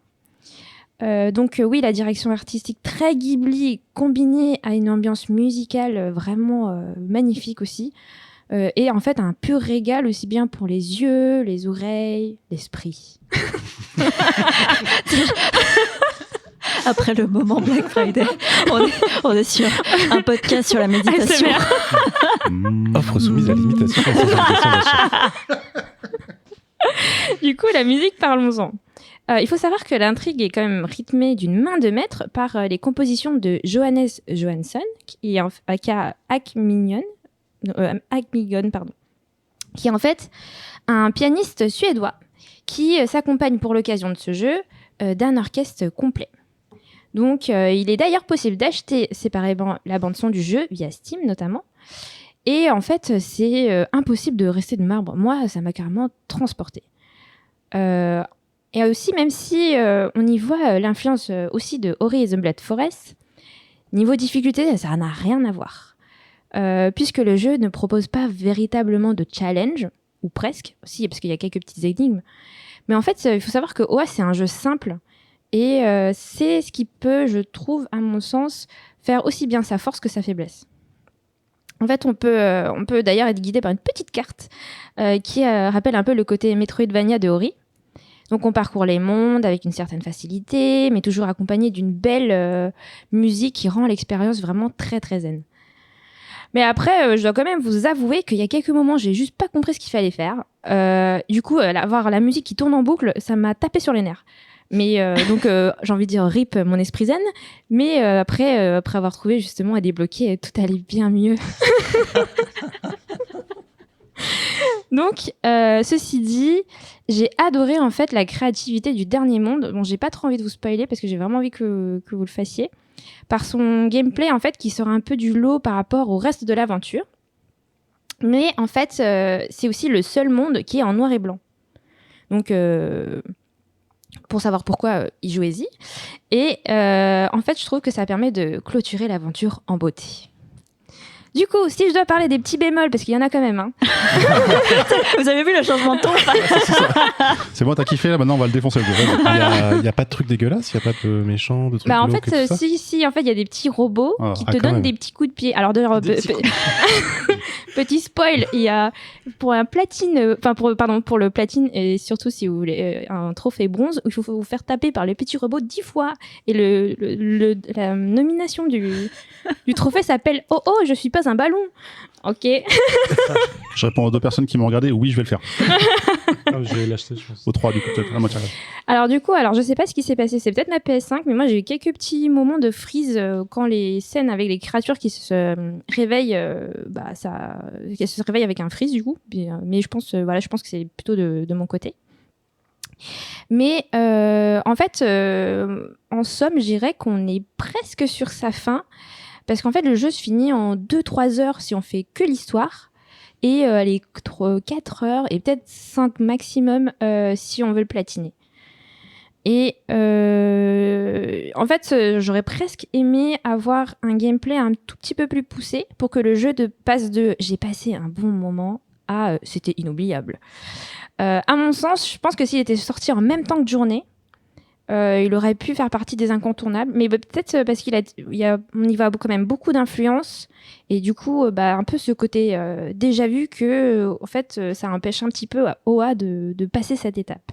Donc oui, la direction artistique très Ghibli combinée à une ambiance musicale vraiment magnifique aussi. Et en fait, un pur régal aussi bien pour les yeux, les oreilles, l'esprit. Après le moment Black Friday, on est sur un podcast sur la méditation. Offre soumise à limitation. Du coup, la musique, parlons-en. Il faut savoir que l'intrigue est quand même rythmée d'une main de maître par les compositions de Johannes Johansson, qui a Hackmignon, qui est en fait un pianiste suédois qui s'accompagne pour l'occasion de ce jeu d'un orchestre complet. Donc, il est d'ailleurs possible d'acheter séparément la bande-son du jeu, via Steam notamment. Et en fait, c'est impossible de rester de marbre. Moi, ça m'a carrément transporté. Et aussi, même si on y voit l'influence aussi de Ori et the Black Forest, niveau difficulté, ça n'a rien à voir. Puisque le jeu ne propose pas véritablement de challenge, ou presque, aussi, parce qu'il y a quelques petites énigmes. Mais en fait, il faut savoir que OA, c'est un jeu simple. Et c'est ce qui peut, je trouve, à mon sens, faire aussi bien sa force que sa faiblesse. En fait, on peut d'ailleurs être guidé par une petite carte qui rappelle un peu le côté Metroidvania de Ori. Donc, on parcourt les mondes avec une certaine facilité, mais toujours accompagné d'une belle musique qui rend l'expérience vraiment très, très zen. Mais après, je dois quand même vous avouer qu'il y a quelques moments, j'ai juste pas compris ce qu'il fallait faire. Du coup, avoir la musique qui tourne en boucle, ça m'a tapé sur les nerfs. Mais donc, j'ai envie de dire rip mon esprit zen. Mais après avoir trouvé justement à débloquer, tout allait bien mieux. Donc, ceci dit, j'ai adoré en fait la créativité du dernier monde. Bon, j'ai pas trop envie de vous spoiler parce que j'ai vraiment envie que vous le fassiez. Par son gameplay en fait qui sort un peu du lot par rapport au reste de l'aventure. Mais en fait, c'est aussi le seul monde qui est en noir et blanc. Donc, pour savoir pourquoi, y jouez-y. Et en fait, je trouve que ça permet de clôturer l'aventure en beauté. Du coup, si je dois parler des petits bémols, parce qu'il y en a quand même, hein. Vous avez vu le changement de ton ? C'est bon, t'as kiffé là, maintenant on va le défoncer. Il n'y a pas de trucs dégueulasses, il n'y a pas de méchants, de trucs En glauques fait, et tout ça si, en fait, il y a des petits robots qui te donnent des petits coups de pied. Alors d'ailleurs, petit spoil, il y a pour un platine, pour le platine et surtout si vous voulez un trophée bronze, il faut vous faire taper par les petits robots 10 fois. Et la nomination du trophée s'appelle Oh oh, je suis pas un ballon. Ok. Je réponds aux 2 personnes qui m'ont regardé, oui, je vais le faire. Je vais l'acheter, je pense. Aux 3 du coup, peut-être. Alors du coup, je sais pas ce qui s'est passé, c'est peut-être ma PS5, mais moi j'ai eu quelques petits moments de freeze quand les scènes avec les créatures qui se réveillent, qu'elles se réveillent avec un freeze du coup. Mais je pense que c'est plutôt de mon côté. Mais en fait, en somme, je dirais qu'on est presque sur sa fin. Parce qu'en fait, le jeu se finit en 2-3 heures si on fait que l'histoire. Et les 4 heures et peut-être 5 maximum si on veut le platiner. Et en fait, j'aurais presque aimé avoir un gameplay un tout petit peu plus poussé pour que le jeu passe de « j'ai passé un bon moment » à « c'était inoubliable ». À mon sens, je pense que s'il était sorti en même temps que Journée, il aurait pu faire partie des incontournables, mais peut-être parce on y voit quand même beaucoup d'influence et du coup un peu ce côté déjà vu que en fait ça empêche un petit peu à OA de passer cette étape.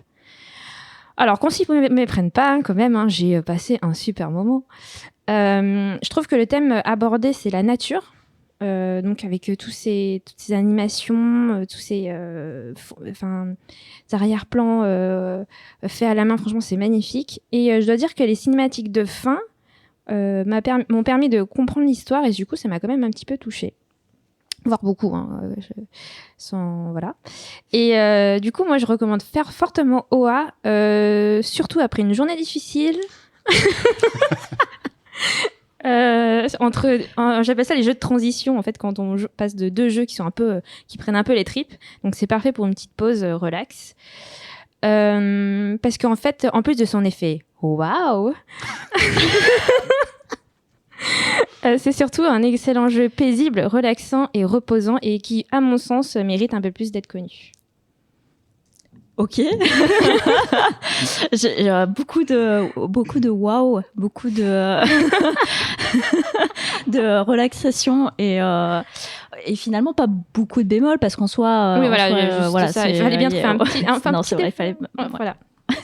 Alors qu'on s'y méprenne pas quand même, j'ai passé un super moment. Je trouve que le thème abordé c'est la nature. Donc avec toutes ces animations, tous ces arrière-plans faits à la main, franchement c'est magnifique. Et je dois dire que les cinématiques de fin m'ont permis de comprendre l'histoire et du coup ça m'a quand même un petit peu touchée. Voire beaucoup, voilà. Et du coup moi je recommande fortement OA, surtout après une journée difficile. J'appelle ça les jeux de transition en fait quand on passe de 2 jeux qui prennent un peu les tripes, donc c'est parfait pour une petite pause relax parce qu'en fait en plus de son effet waouh C'est surtout un excellent jeu paisible, relaxant et reposant et qui, à mon sens, mérite un peu plus d'être connu. Ok. J'ai beaucoup de wow, beaucoup de de relaxation et finalement pas beaucoup de bémol parce qu'en soi. Oui, voilà, ça. Il fallait bien faire un petit. Non, c'est vrai, il fallait. Voilà.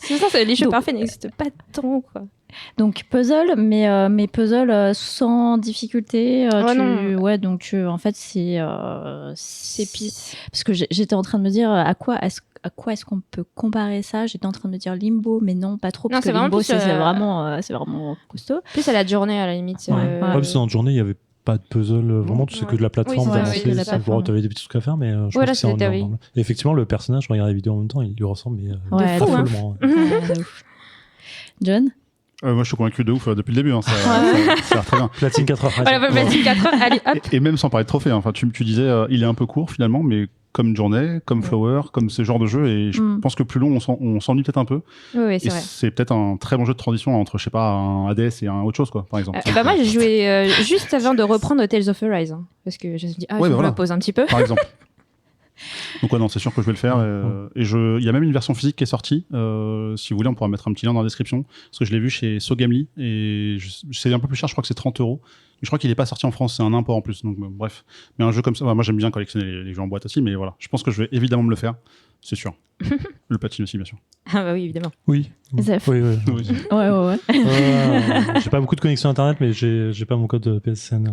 C'est ça, les jeux parfaits n'existent pas tant, quoi. Donc puzzle, mais puzzle sans difficulté. Non. Ouais, donc en fait c'est pisse. Parce que j'étais en train de me dire à quoi est-ce qu'on peut comparer ça. J'étais en train de me dire Limbo, mais non, pas trop. Parce que Limbo, c'est vraiment costaud. Plus à la journée, à la limite. Même si dans la journée, il y avait pas de puzzle, vraiment, tu sais que de la plateforme, t'avançais, tu avais des petits trucs à faire, mais je pense que c'est normal. Et effectivement, le personnage, je regardais la vidéo en même temps, il lui ressemble, mais follement. John? Moi, je suis convaincu de ouf depuis le début. Ça a l'air très bien. Platine 4 heures. Voilà, Platine 4 heures, allez, hop. Et même sans parler de trophée. Enfin, tu disais, il est un peu court finalement, mais comme Journey, comme Flower, comme ce genre de jeu. Et je pense que plus long, on s'ennuie peut-être un peu. Oui, c'est et vrai. C'est peut-être un très bon jeu de transition entre, je sais pas, un Hades et un autre chose, quoi, par exemple. Moi, j'ai joué juste avant de reprendre Tales of Arise. Parce que je me suis dit, je me la pose un petit peu. Par exemple. Donc ouais, non, c'est sûr que je vais le faire. Et il y a même une version physique qui est sortie. Si vous voulez, on pourra mettre un petit lien dans la description. Parce que je l'ai vu chez SoGamely. Et c'est un peu plus cher, je crois que c'est 30 €. Mais je crois qu'il n'est pas sorti en France, c'est un import en plus. Donc bref. Mais un jeu comme ça, moi j'aime bien collectionner les jeux en boîte aussi. Mais voilà, je pense que je vais évidemment me le faire. C'est sûr. Le platine aussi, bien sûr. Ah bah oui, évidemment. Oui. Zef. Oui. Ouais. J'ai pas beaucoup de connexion internet, mais j'ai pas mon code PSN.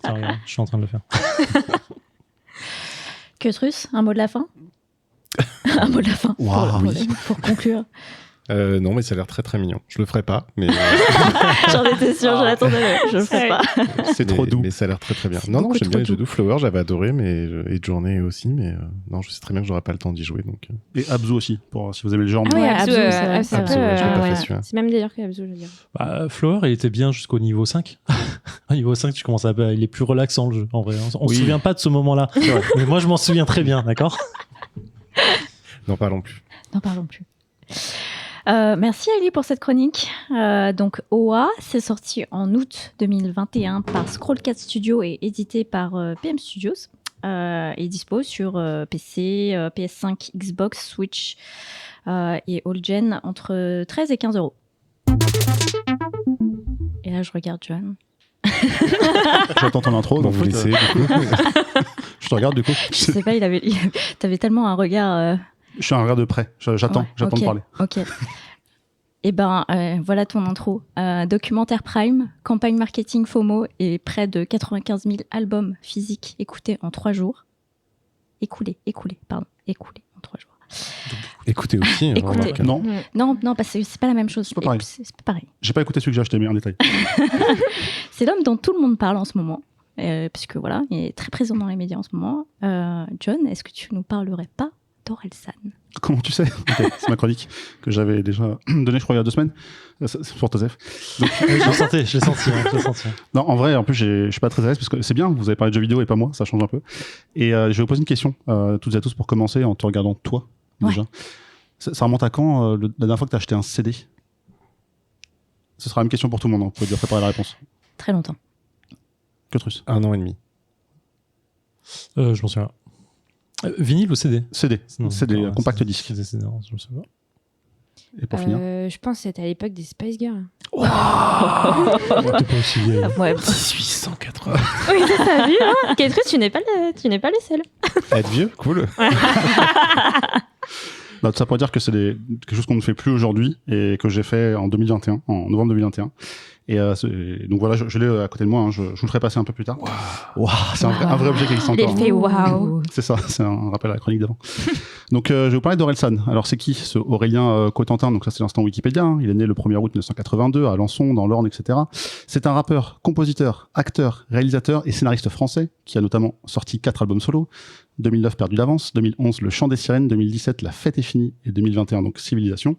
Tiens, regarde, je suis en train de le faire. Queutrus, un mot de la fin? Un mot de la fin pour conclure. Non, mais ça a l'air très très mignon. Je le ferai pas, mais j'en étais sûre, je l'attendais, je le ferai pas. C'est trop doux. Mais ça a l'air très très bien. Non, j'aime bien les jeux doux. Flower, j'avais adoré, et Journey aussi, mais non, je sais très bien que j'aurai pas le temps d'y jouer. Donc. Et Abzu aussi, si vous aimez le genre. Ah oui, Abzu, c'est même meilleur que Abzu, je veux dire. Flower, il était bien jusqu'au niveau 5. Au niveau 5, tu commences il est plus relaxant le jeu, en vrai. On se souvient pas de ce moment-là. Mais moi, je m'en souviens très bien, d'accord? N'en parlons plus. Merci Ali pour cette chronique. Donc OA, c'est sorti en août 2021 par Scroll4 Studio et édité par PM Studios. Et dispo sur PC, PS5, Xbox, Switch et All Gen entre 13 et 15 €. Et là, je regarde John. J'attends ton intro. Donc vous laissez. Je te regarde du coup. Je sais pas, t'avais tellement un regard. Je suis un regard de près. J'attends de parler. Ok. Et voilà ton intro. Documentaire Prime, campagne marketing FOMO et près de 95 000 albums physiques écoutés en 3 jours. Écoulés en 3 jours. Écoutez aussi. Écoutez. Non, parce que c'est pas la même chose. C'est pas pareil. C'est pas pareil. J'ai pas écouté celui que j'ai acheté, mais en détail. C'est l'homme dont tout le monde parle en ce moment. Puisque voilà, il est très présent dans les médias en ce moment. John, est-ce que tu nous parlerais pas d'Orelsan? Comment tu sais? Okay, c'est ma chronique que j'avais déjà donnée, je crois, il y a 2 semaines. C'est pour Tosef. Je l'ai senti. Non, en vrai, en plus, je suis pas très à l'aise parce que c'est bien, vous avez parlé de jeux vidéo et pas moi, ça change un peu. Et je vais vous poser une question, toutes et à tous, pour commencer, en te regardant toi, déjà. Ça remonte à quand, la dernière fois que tu as acheté un CD? Ce sera la même question pour tout le monde, vous pouvez déjà préparer la réponse. Très longtemps. Queutrus? 1 an et demi. Je m'en souviens. Vinyle ou CD? CD, compact disque. CD, non, je me souviens. Et pour finir? Je pense que c'était à l'époque des Spice Girls. T'es pas aussi vieille. 1880. Oui, t'as vu, hein? Queutrus, tu n'es pas le seul. Être vieux, cool. Tout ça pour dire que c'est quelque chose qu'on ne fait plus aujourd'hui et que j'ai fait en 2021, en novembre 2021. Et donc voilà, je l'ai à côté de moi, je vous le ferai passer un peu plus tard. Wow, c'est un vrai objet qui existe encore. L'effet waouh. C'est ça, c'est un rappel à la chronique d'avant. Donc je vais vous parler d'Orelsan. Alors c'est qui ce Aurélien Cotentin? Donc ça c'est l'instant Wikipédia. Il est né le 1er août 1982 à Alençon, dans l'Orne, etc. C'est un rappeur, compositeur, acteur, réalisateur et scénariste français qui a notamment sorti 4 albums solo. 2009, Perdu d'avance, 2011, Le Chant des Sirènes, 2017, La Fête est finie, et 2021, donc Civilisation.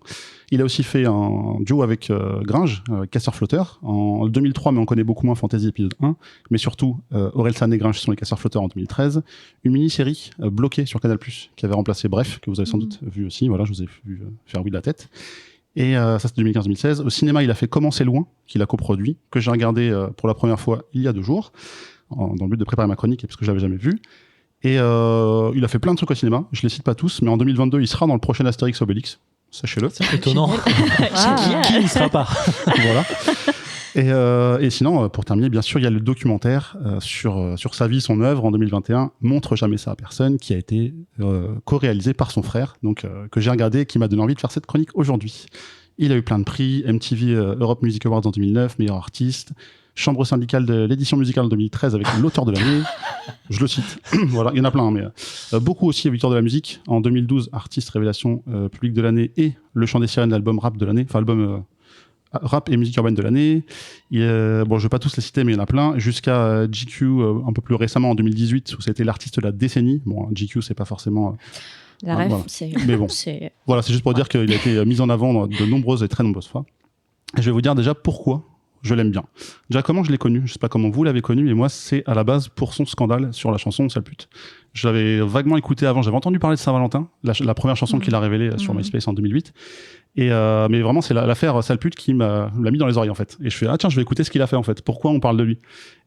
Il a aussi fait un duo avec Gringe, Casseurs-Flotteurs, en 2003, mais on connaît beaucoup moins Fantasy épisode 1, mais surtout Orelsan et Gringe sont les Casseurs-Flotteurs en 2013. Une mini-série bloquée sur Canal+, qui avait remplacé Bref, que vous avez sans doute vu aussi, voilà, je vous ai vu faire oui de la tête. Et ça, c'était 2015-2016. Au cinéma, il a fait Comment c'est loin, qu'il a coproduit, que j'ai regardé pour la première fois il y a 2 jours, dans le but de préparer ma chronique, parce que je l'avais jamais vu. Et il a fait plein de trucs au cinéma. Je les cite pas tous, mais en 2022, il sera dans le prochain Astérix Obélix. Sachez-le. C'est étonnant. Qui n'y sera pas? Voilà. Et sinon, pour terminer, bien sûr, il y a le documentaire sur sa vie, son œuvre en 2021, Montre jamais ça à personne, qui a été co-réalisé par son frère, donc que j'ai regardé et qui m'a donné envie de faire cette chronique aujourd'hui. Il a eu plein de prix, MTV Europe Music Awards en 2009, meilleur artiste, Chambre syndicale de l'édition musicale en 2013 avec l'auteur de l'année, je le cite. Voilà, il y en a plein, mais beaucoup aussi victoire de la musique. En 2012, artiste révélation public de l'année et le chant des sirènes, l'album rap de l'année, enfin album rap et musique urbaine de l'année. Bon, je vais pas tous les citer, mais il y en a plein. Jusqu'à GQ un peu plus récemment en 2018 où c'était l'artiste de la décennie. Bon, GQ c'est pas forcément la ref, voilà. c'est. Mais bon, voilà, c'est juste pour dire qu'il a été mis en avant de nombreuses et très nombreuses fois. Et je vais vous dire déjà pourquoi je l'aime bien. Déjà, comment je l'ai connu? Je sais pas comment vous l'avez connu, mais moi, c'est à la base pour son scandale sur la chanson Sale pute. Je l'avais vaguement écouté avant. J'avais entendu parler de Saint-Valentin, la première chanson qu'il a révélée sur MySpace en 2008. Mais vraiment, c'est l'affaire Sale pute qui l'a mis dans les oreilles, en fait. Et je fais, ah tiens, je vais écouter ce qu'il a fait, en fait. Pourquoi on parle de lui?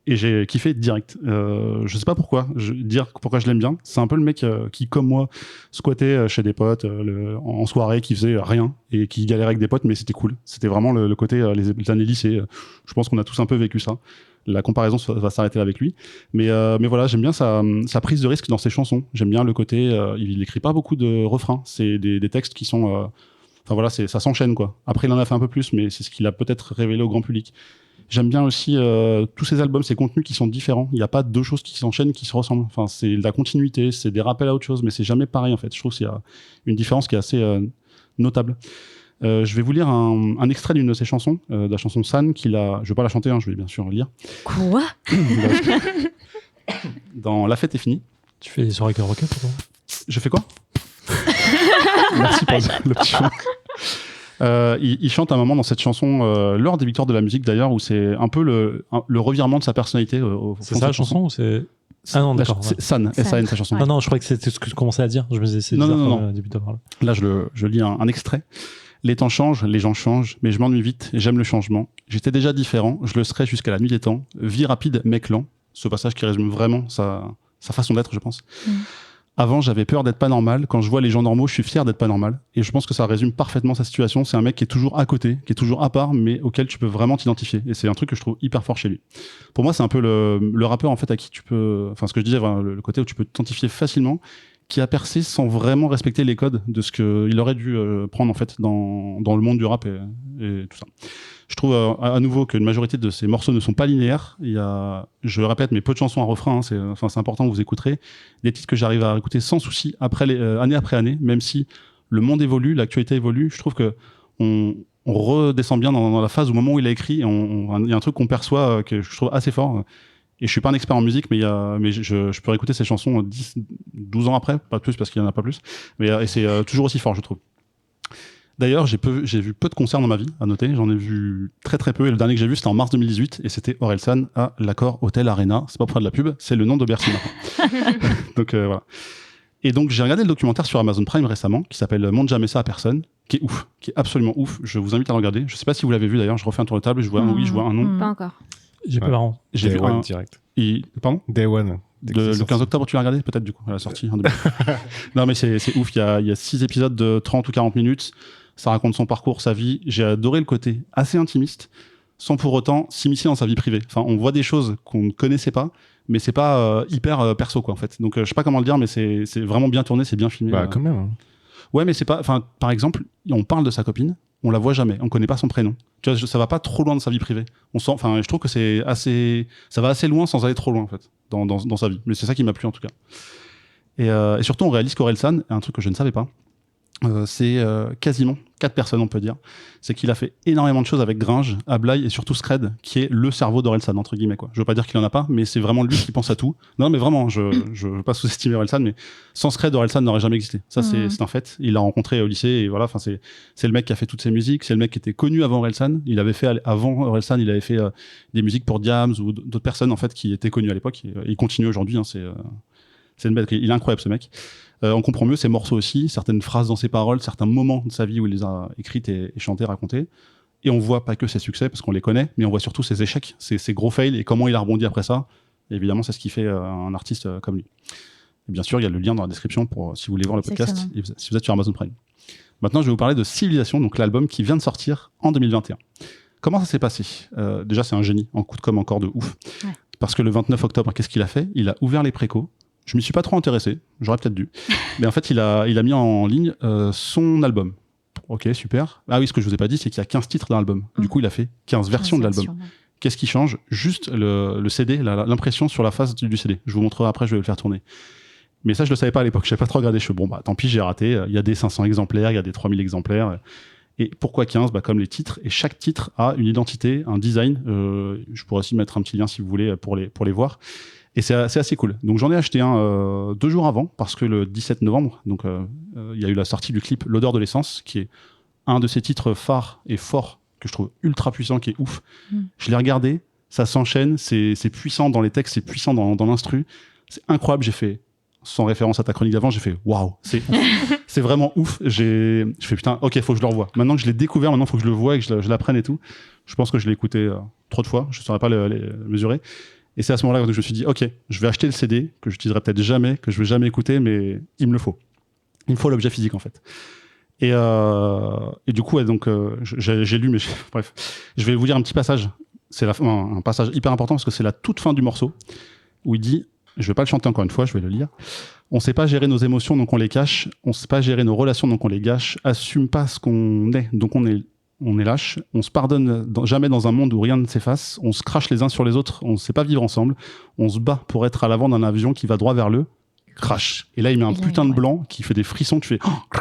Et j'ai kiffé direct. Je sais pas pourquoi. Dire pourquoi je l'aime bien. C'est un peu le mec qui, comme moi, squattait chez des potes en soirée, qui faisait rien et qui galérait avec des potes, mais c'était cool. C'était vraiment le côté les années lycée. Je pense qu'on a tous un peu vécu ça. La comparaison va s'arrêter avec lui. Mais voilà, j'aime bien sa prise de risque dans ses chansons. J'aime bien le côté... il écrit pas beaucoup de refrains. C'est des textes qui sont... Enfin voilà, ça s'enchaîne, quoi. Après, il en a fait un peu plus, mais c'est ce qu'il a peut-être révélé au grand public. J'aime bien aussi tous ces albums, ces contenus qui sont différents. Il n'y a pas 2 choses qui s'enchaînent, qui se ressemblent. Enfin, c'est de la continuité, c'est des rappels à autre chose, mais c'est jamais pareil, en fait. Je trouve qu'il y a une différence qui est assez notable. Je vais vous lire un extrait d'une de ses chansons, de la chanson San, qu'il a... Je vais pas la chanter, je vais bien sûr lire. Quoi? Dans La fête est finie. Tu fais des soirées karaoké pour toi? Je fais quoi? Merci pour le petit chant. Il chante un moment dans cette chanson lors des victoires de la musique d'ailleurs, où c'est un peu le revirement de sa personnalité. C'est ça la chanson ou c'est... Ah non, d'accord. C'est San, S-A-N, sa chanson. Ouais. Non, je croyais que c'était ce que je commençais à dire. Je me disais, c'est non. début de parole. Là, je lis un extrait. Les temps changent, les gens changent, mais je m'ennuie vite et j'aime le changement. J'étais déjà différent, je le serai jusqu'à la nuit des temps. Vie rapide, mec lent. Ce passage qui résume vraiment sa façon d'être, je pense. Avant, j'avais peur d'être pas normal. Quand je vois les gens normaux, je suis fier d'être pas normal. Et je pense que ça résume parfaitement sa situation. C'est un mec qui est toujours à côté, qui est toujours à part, mais auquel tu peux vraiment t'identifier. Et c'est un truc que je trouve hyper fort chez lui. Pour moi, c'est un peu le rappeur, en fait, à qui tu peux... Enfin, ce que je disais, le côté où tu peux t'identifier facilement, qui a percé sans vraiment respecter les codes de ce qu'il aurait dû prendre, en fait, dans le monde du rap et tout ça. Je trouve à nouveau qu'une majorité de ces morceaux ne sont pas linéaires. Il y a, je le répète, mais peu de chansons à refrain. C'est important, vous écouterez. Des titres que j'arrive à écouter sans souci, année après année, même si le monde évolue, l'actualité évolue. Je trouve que on redescend bien dans la phase au moment où il a écrit. Il y a un truc qu'on perçoit que je trouve assez fort. Et je suis pas un expert en musique, mais je peux réécouter ces chansons 12 ans après, pas plus parce qu'il y en a pas plus. Et c'est toujours aussi fort, je trouve. D'ailleurs, j'ai vu peu de concerts dans ma vie, à noter. J'en ai vu très très peu. Et le dernier que j'ai vu, c'était en mars 2018. Et c'était Orelsan à l'Accor Hotel Arena. C'est pas pour faire de la pub, c'est le nom de Bercy maintenant. Donc voilà. Et donc j'ai regardé le documentaire sur Amazon Prime récemment, qui s'appelle Montre jamais ça à personne, qui est ouf, qui est absolument ouf. Je vous invite à le regarder. Je sais pas si vous l'avez vu d'ailleurs. Je refais un tour de table. Je vois un oui, je vois un non. Pas encore. J'ai pas marrant. J'ai vu un direct. Pardon? Day One. Le 15 octobre, tu l'as regardé peut-être du coup à la sortie. Non mais c'est ouf. Il y a 6 épisodes de 30 ou 40 minutes. Ça raconte son parcours, sa vie. J'ai adoré le côté assez intimiste, sans pour autant s'immiscer dans sa vie privée. Enfin, on voit des choses qu'on ne connaissait pas, mais c'est pas hyper perso, quoi, en fait. Donc, je sais pas comment le dire, mais c'est vraiment bien tourné, c'est bien filmé. Bah, quand même. Hein. Ouais, mais c'est pas. Enfin, par exemple, on parle de sa copine, on la voit jamais, on connaît pas son prénom. Tu vois, ça va pas trop loin de sa vie privée. Enfin, je trouve que ça va assez loin sans aller trop loin, en fait, dans sa vie. Mais c'est ça qui m'a plu en tout cas. Et surtout, on réalise qu'Orelsan, un truc que je ne savais pas. C'est quasiment 4 personnes, on peut dire. C'est qu'il a fait énormément de choses avec Gringe, Ablaye et surtout Scred, qui est le cerveau d'Orelsan, entre guillemets, quoi. Je veux pas dire qu'il en a pas, mais c'est vraiment lui qui pense à tout. Non, mais vraiment, je veux pas sous-estimer Orelsan, mais sans Scred, Orelsan n'aurait jamais existé. Ça, c'est un fait. Il l'a rencontré au lycée, et voilà, c'est le mec qui a fait toutes ses musiques, c'est le mec qui était connu avant Orelsan. Avant Orelsan, il avait fait des musiques pour Diams ou d'autres personnes, en fait, qui étaient connues à l'époque, et il continue aujourd'hui, hein, C'est une bête. Il est incroyable, ce mec. On comprend mieux ses morceaux aussi, certaines phrases dans ses paroles, certains moments de sa vie où il les a écrites et chantées, racontées. Et on voit pas que ses succès, parce qu'on les connaît, mais on voit surtout ses échecs, ses gros fails et comment il a rebondi après ça. Et évidemment, c'est ce qui fait un artiste comme lui. Et bien sûr, il y a le lien dans la description pour si vous voulez voir le podcast, si vous êtes sur Amazon Prime. Maintenant, je vais vous parler de Civilisation, donc l'album qui vient de sortir en 2021. Comment ça s'est passé ? Déjà, c'est un génie, en coup de com' encore de ouf. Ouais. Parce que le 29 octobre, qu'est-ce qu'il a fait ? Il a ouvert les précos. Je m'y suis pas trop intéressé, j'aurais peut-être dû. Mais en fait, il a mis en ligne son album. Ok, super. Ah oui, ce que je vous ai pas dit, c'est qu'il y a 15 titres dans l'album. Du coup, il a fait 15 versions de l'album. Ouais. Qu'est-ce qui change ? Juste le CD, l'impression sur la face du CD. Je vous montrerai après, je vais le faire tourner. Mais ça, je le savais pas à l'époque. Je savais pas trop regarder. Je fais, bon, bah, tant pis, j'ai raté. Il y a des 500 exemplaires, il y a des 3000 exemplaires. Et pourquoi 15 ? Bah, comme les titres. Et chaque titre a une identité, un design. Je pourrais aussi mettre un petit lien si vous voulez pour les voir. Et c'est assez cool. Donc j'en ai acheté un 2 jours avant, parce que le 17 novembre, donc il y a eu la sortie du clip L'odeur de l'essence, qui est un de ces titres phares et forts, que je trouve ultra puissant, qui est ouf. Je l'ai regardé, ça s'enchaîne, c'est puissant dans les textes, c'est puissant dans l'instru. C'est incroyable, j'ai fait, sans référence à ta chronique d'avant, j'ai fait waouh, c'est ouf. C'est vraiment ouf. Je fais putain, ok, faut que je le revoie. Maintenant que je l'ai découvert, maintenant faut que je le voie et que je l'apprenne et tout. Je pense que je l'ai écouté trop de fois, je saurais pas les mesurer. Et c'est à ce moment-là que je me suis dit, ok, je vais acheter le CD, que j'utiliserai peut-être jamais, que je vais jamais écouter, mais il me le faut. Il me faut l'objet physique, en fait. Et du coup, ouais, donc, j'ai lu, mais bref. Je vais vous lire un petit passage. C'est un passage hyper important, parce que c'est la toute fin du morceau, où il dit, je vais pas le chanter encore une fois, je vais le lire. On sait pas gérer nos émotions, donc on les cache. On sait pas gérer nos relations, donc on les gâche. Assume pas ce qu'on est, donc on est lâche, on se pardonne jamais dans un monde où rien ne s'efface, on se crache les uns sur les autres, on ne sait pas vivre ensemble, on se bat pour être à l'avant d'un avion qui va droit vers le crash. Et là, il met un putain de blanc qui fait des frissons, tu fais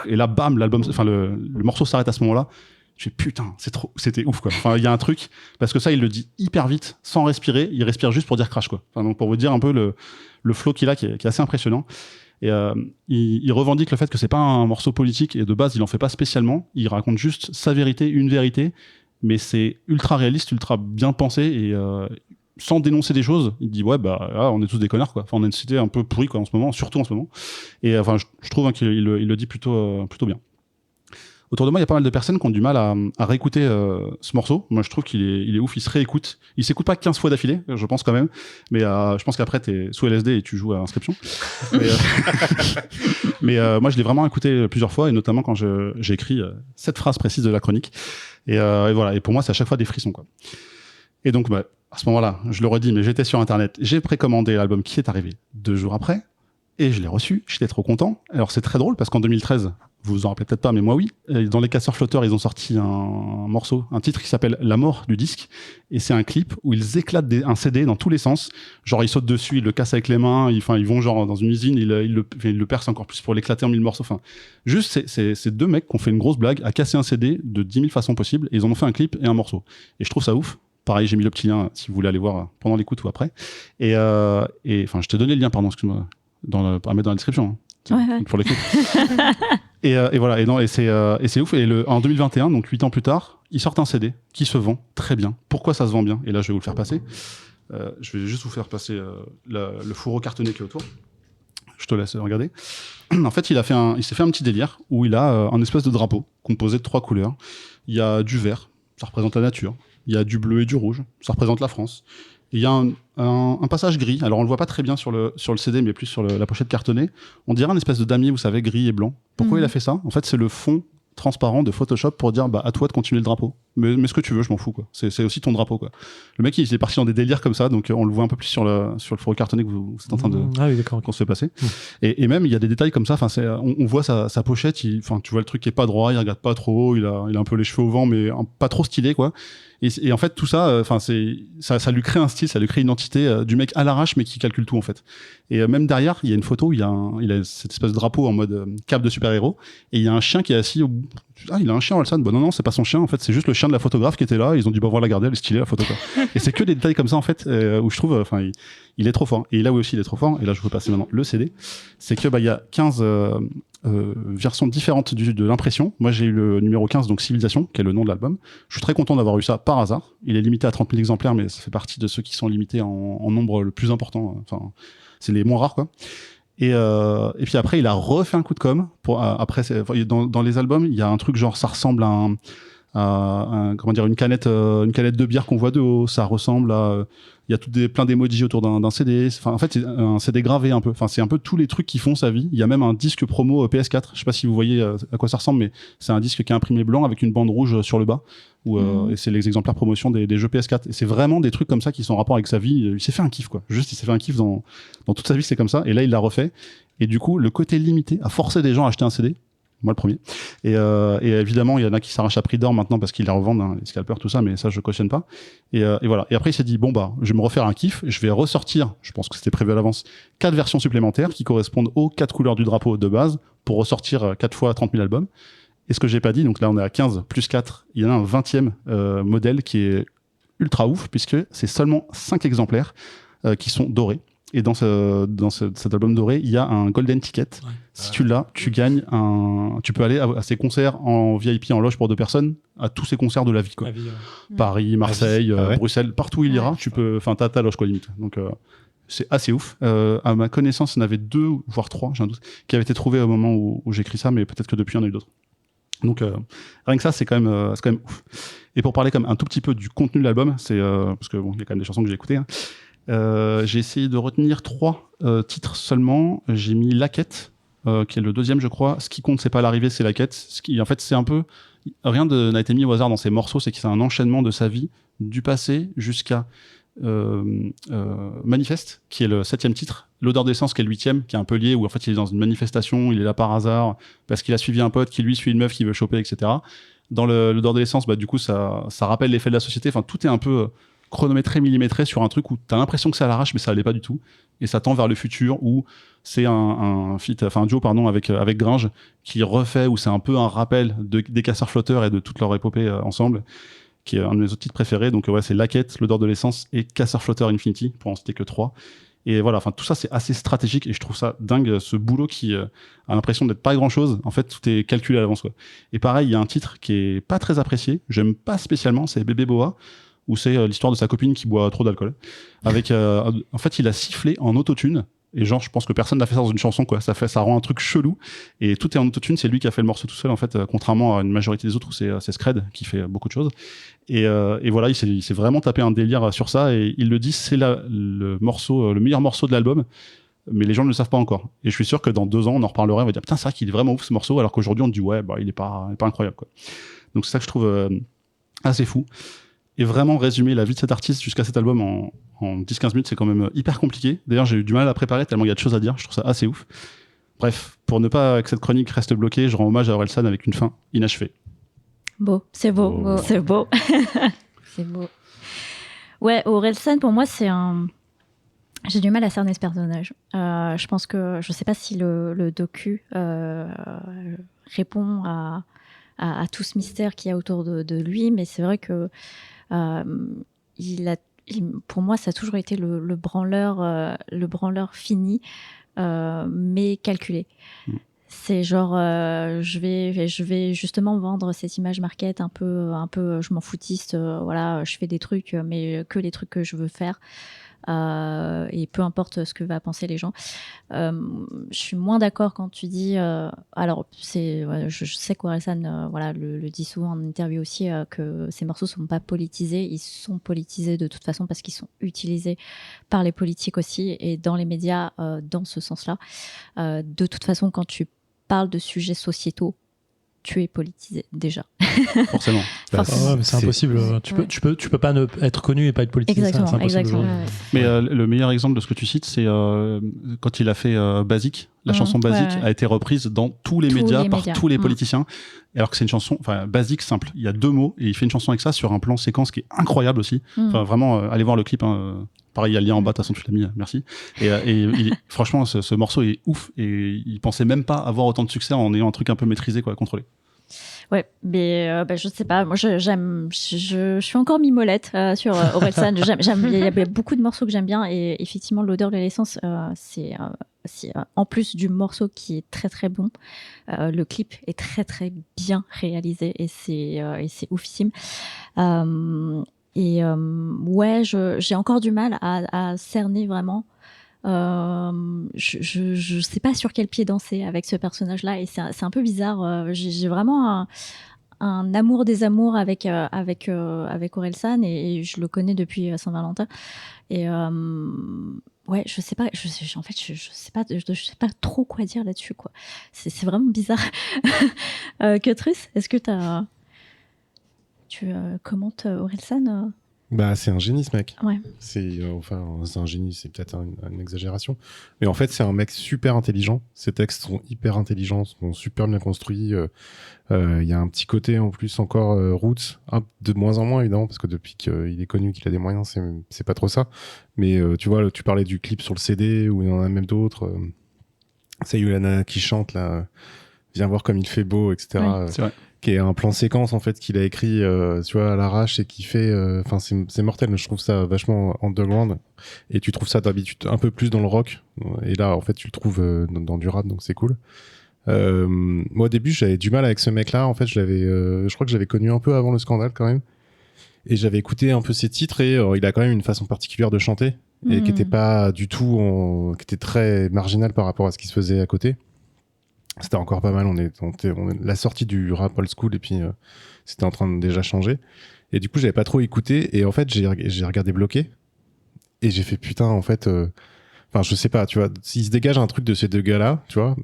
et là, bam, le morceau s'arrête à ce moment-là. Tu fais putain, c'était ouf quoi. Enfin, il y a un truc, parce que ça, il le dit hyper vite, sans respirer, il respire juste pour dire crash quoi. Enfin, donc pour vous dire un peu le flow qu'il a, qui est assez impressionnant. Et il revendique le fait que c'est pas un morceau politique, et de base il en fait pas spécialement, il raconte juste sa vérité, une vérité, mais c'est ultra réaliste, ultra bien pensé, et sans dénoncer des choses. Il dit ouais, bah là, on est tous des connards quoi. Enfin, on a une société un peu pourrie quoi en ce moment, surtout en ce moment. Et enfin, je trouve qu'il le dit plutôt bien. Autour de moi, il y a pas mal de personnes qui ont du mal à réécouter ce morceau. Moi, je trouve qu'il est ouf. Il se réécoute. Il s'écoute pas 15 fois d'affilée, je pense quand même. Mais je pense qu'après, t'es sous LSD et tu joues à Inscription. Mais moi, je l'ai vraiment écouté plusieurs fois, et notamment quand j'ai écrit cette phrase précise de la chronique. Et voilà. Et pour moi, c'est à chaque fois des frissons, quoi. Et donc, bah, à ce moment-là, je le redis, mais j'étais sur Internet. J'ai précommandé l'album qui est arrivé 2 jours après. Et je l'ai reçu, j'étais trop content. Alors c'est très drôle parce qu'en 2013, vous vous en rappelez peut-être pas, mais moi oui, dans les Casseurs Flotteurs, ils ont sorti un titre qui s'appelle La mort du disque, et c'est un clip où ils éclatent un CD dans tous les sens. Genre ils sautent dessus, ils le cassent avec les mains, ils vont genre dans une usine, ils le percent encore plus pour l'éclater en 1000 morceaux. Enfin, juste c'est 2 mecs qui ont fait une grosse blague à casser un CD de 10 000 façons possibles, et ils en ont fait un clip et un morceau. Et je trouve ça ouf. Pareil, j'ai mis le petit lien si vous voulez aller voir pendant l'écoute ou après. Et enfin, je t'ai donné le lien, pardon, excuse-moi. À mettre dans la description, hein, ouais. pour l'écoute. et voilà, et c'est ouf. Et en 2021, donc 8 ans plus tard, ils sortent un CD qui se vend très bien. Pourquoi ça se vend bien ? Et là, je vais vous le faire passer. Je vais juste vous faire passer le fourreau cartonné qui est autour. Je te laisse regarder. En fait, il s'est fait un petit délire où il a un espèce de drapeau composé de 3 couleurs. Il y a du vert, ça représente la nature. Il y a du bleu et du rouge, ça représente la France. Il y a un passage gris, alors on le voit pas très bien sur le CD, mais plus sur la pochette cartonnée. On dirait un espèce de damier, vous savez, gris et blanc. Pourquoi il a fait ça ? En fait, c'est le fond transparent de Photoshop pour dire bah à toi de continuer le drapeau. Mais ce que tu veux, je m'en fous quoi. C'est aussi ton drapeau quoi. Le mec il est parti dans des délires comme ça, donc on le voit un peu plus sur le fourreau cartonné que vous êtes en train de qu'on se fait passer. Et même il y a des détails comme ça. Enfin on voit sa pochette. Enfin tu vois le truc qui est pas droit, il regarde pas trop, il a un peu les cheveux au vent, mais pas trop stylé quoi. Et en fait tout ça, enfin ça lui crée un style, ça lui crée une identité du mec à l'arrache mais qui calcule tout en fait. Et même derrière il y a une photo où il a cette espèce de drapeau en mode cape de super héros, et il y a un chien qui est assis au bout. Ah, il a un chien, Olsan. Bon, non, c'est pas son chien, en fait, c'est juste le chien de la photographe qui était là. Ils ont dit, bah, on va la garder, elle est stylée, la photo, quoi. Et c'est que des détails comme ça, en fait, où je trouve, enfin, il est trop fort. Et là où aussi il est trop fort, et là, je veux passer maintenant le CD, c'est que, bah, il y a 15 versions différentes de l'impression. Moi, j'ai eu le numéro 15, donc Civilisation, qui est le nom de l'album. Je suis très content d'avoir eu ça par hasard. Il est limité à 30 000 exemplaires, mais ça fait partie de ceux qui sont limités en nombre le plus important. Enfin, c'est les moins rares, quoi. Et puis après, il a refait un coup de com. Après, dans les albums, il y a un truc genre, ça ressemble à une canette de bière qu'on voit de haut. Ça ressemble à, il y a plein d'emojis autour d'un CD. Enfin, en fait, c'est un CD gravé un peu. Enfin, c'est un peu tous les trucs qui font sa vie. Il y a même un disque promo PS4. Je sais pas si vous voyez à quoi ça ressemble, mais c'est un disque qui est imprimé blanc avec une bande rouge sur le bas. Et c'est les exemplaires promotion des jeux PS4. Et c'est vraiment des trucs comme ça qui sont en rapport avec sa vie. Il s'est fait un kiff, quoi. Juste, il s'est fait un kiff dans toute sa vie, c'est comme ça. Et là, il l'a refait. Et du coup, le côté limité a forcé des gens à acheter un CD. Moi, le premier. Et évidemment, il y en a qui s'arrachent à prix d'or maintenant parce qu'ils les revendent, hein, les scalpers, tout ça, mais ça, je cautionne pas. Et voilà. Et après, il s'est dit, bon, je vais me refaire un kiff. Je vais ressortir, je pense que c'était prévu à l'avance, 4 versions supplémentaires qui correspondent aux 4 couleurs du drapeau de base pour ressortir 4 fois 30 000 albums. Et ce que j'ai pas dit, donc là, on est à 15 plus 4. Il y en a un 20e modèle qui est ultra ouf puisque c'est seulement 5 exemplaires qui sont dorés. Et dans cet album doré, il y a un golden ticket. Ouais. Si tu l'as, tu gagnes tu peux aller à ces concerts en VIP, en loge pour 2 personnes, à tous ces concerts de la vie, quoi. Paris, Marseille, Bruxelles, partout où il ira, t'as ta loge, quoi, limite. Donc, c'est assez ouf. À ma connaissance, il y en avait 2, voire 3, j'ai un doute, qui avaient été trouvés au moment où j'écris ça, mais peut-être que depuis, il y en a eu d'autres. Donc, rien que ça, c'est quand même ouf. Et pour parler comme un tout petit peu du contenu de l'album, c'est, parce que il y a quand même des chansons que j'ai écoutées, hein. J'ai essayé de retenir 3 titres seulement. J'ai mis La Quête, qui est le 2e, je crois. Ce qui compte, c'est pas l'arrivée, c'est la quête. En fait, c'est un peu, rien n'a été mis au hasard dans ces morceaux, c'est que c'est un enchaînement de sa vie, du passé jusqu'à Manifeste, qui est le 7e titre. L'odeur d'essence, qui est le 8e, qui est un peu lié, où en fait il est dans une manifestation, il est là par hasard, parce qu'il a suivi un pote qui lui suit une meuf qu'il veut choper, etc. Dans l'odeur de l'essence, du coup, ça rappelle l'effet de la société. Enfin, tout est un peu chronométré, millimétré sur un truc où t'as l'impression que ça l'arrache, mais ça l'est pas du tout. Et ça tend vers le futur où c'est un duo, avec Gringe qui refait, où c'est un peu un rappel des Casseurs Flotteurs et de toute leur épopée ensemble, qui est un de mes autres titres préférés. Donc ouais, c'est La Quête, l'odeur de l'essence et Casseurs Flotteurs Infinity, pour en citer que 3. Et voilà, enfin tout ça c'est assez stratégique et je trouve ça dingue, ce boulot qui a l'impression d'être pas grand chose. En fait, tout est calculé à l'avance, quoi. Et pareil, il y a un titre qui est pas très apprécié, j'aime pas spécialement, c'est Bébé Boa, où c'est l'histoire de sa copine qui boit trop d'alcool. Avec, en fait, il a sifflé en autotune. Et genre, je pense que personne n'a fait ça dans une chanson, quoi. Ça rend un truc chelou. Et tout est en autotune. C'est lui qui a fait le morceau tout seul, en fait, contrairement à une majorité des autres où c'est Scred qui fait beaucoup de choses. Et voilà, il s'est vraiment tapé un délire sur ça. Et il le dit, c'est le meilleur morceau de l'album. Mais les gens ne le savent pas encore. Et je suis sûr que dans 2 ans, on en reparlera. On va dire, putain, c'est vrai qu'il est vraiment ouf ce morceau. Alors qu'aujourd'hui, on dit, ouais, il est pas incroyable, quoi. Donc c'est ça que je trouve assez fou. Et vraiment résumer la vie de cet artiste jusqu'à cet album en 10-15 minutes, c'est quand même hyper compliqué. D'ailleurs, j'ai eu du mal à préparer tellement il y a de choses à dire. Je trouve ça assez ouf. Bref, pour ne pas que cette chronique reste bloquée, je rends hommage à Orelsan avec une fin inachevée. Beau, c'est beau, c'est beau. C'est beau. Ouais, Orelsan, pour moi, c'est un... J'ai du mal à cerner ce personnage. Je pense que... Je sais pas si le docu répond à tout ce mystère qu'il y a autour de lui, mais c'est vrai que pour moi, ça a toujours été le branleur fini, mais calculé. C'est genre, je vais justement vendre cette image market un peu, je m'en foutiste. Voilà, je fais des trucs, mais que les trucs que je veux faire. Et peu importe ce que va penser les gens. Je suis moins d'accord quand tu dis alors je sais qu'Orelsan le dit souvent en interview aussi, que ces morceaux sont pas politisés. Ils sont politisés de toute façon parce qu'ils sont utilisés par les politiques aussi et dans les médias dans ce sens-là. De toute façon, quand tu parles de sujets sociétaux, tu es politisé déjà. Forcément. Ouais, mais c'est impossible. Tu peux pas être connu et pas être politisé. Exactement, c'est impossible. Exactement. Mais le meilleur exemple de ce que tu cites, c'est quand il a fait Basique. La chanson Basique a été reprise dans tous les médias par tous les politiciens. Alors que c'est une chanson, basique, simple. Il y a 2 mots et il fait une chanson avec ça sur un plan séquence qui est incroyable aussi. Enfin, vraiment, allez voir le clip. Hein. Pareil, il y a le lien en bas, de toute façon, tu l'as mis, merci. Et franchement, ce morceau est ouf et il pensait même pas avoir autant de succès en ayant un truc un peu maîtrisé, quoi, contrôlé. Ouais, mais je sais pas. Moi, je suis encore mimolette sur Orelsan. Il y a beaucoup de morceaux que j'aime bien et effectivement, l'odeur de l'essence, c'est en plus du morceau qui est très très bon. Le clip est très très bien réalisé et c'est oufissime. Ouais, j'ai encore du mal à cerner vraiment Je sais pas sur quel pied danser avec ce personnage-là et c'est un peu bizarre. J'ai vraiment un amour des amours avec Orelsan et je le connais depuis Saint-Valentin et ouais, je sais pas, en fait, je sais pas trop quoi dire là-dessus, quoi. C'est vraiment bizarre. Cutrus, est-ce que tu commentes Orelsan Bah, c'est un génie, ce mec. Ouais. C'est un génie, c'est peut-être une exagération. Mais en fait, c'est un mec super intelligent. Ses textes sont hyper intelligents, sont super bien construits. Il y a un petit côté, en plus, encore roots, de moins en moins, évidemment, parce que depuis qu'il est connu, qu'il a des moyens, c'est pas trop ça. Mais tu vois, tu parlais du clip sur le CD, où il y en a même d'autres. C'est la nana qui chante, là. Viens voir comme il fait beau, etc. Ouais, c'est vrai. Qui est un plan séquence en fait qu'il a écrit tu vois à l'arrache et qui fait enfin c'est mortel, mais je trouve ça vachement underground et tu trouves ça d'habitude un peu plus dans le rock et là en fait tu le trouves dans du rap, donc c'est cool. Moi au début j'avais du mal avec ce mec là, en fait je crois que j'avais connu un peu avant le scandale quand même et j'avais écouté un peu ses titres et il a quand même une façon particulière de chanter et qui était pas du tout qui était très marginal par rapport à ce qui se faisait à côté. C'était encore pas mal, on est la sortie du rap old school et puis c'était en train de déjà changer. Et du coup, j'avais pas trop écouté et en fait, j'ai regardé Bloqué et j'ai fait putain, en fait, enfin, je sais pas, tu vois, s'il se dégage un truc de ces deux gars-là, tu vois,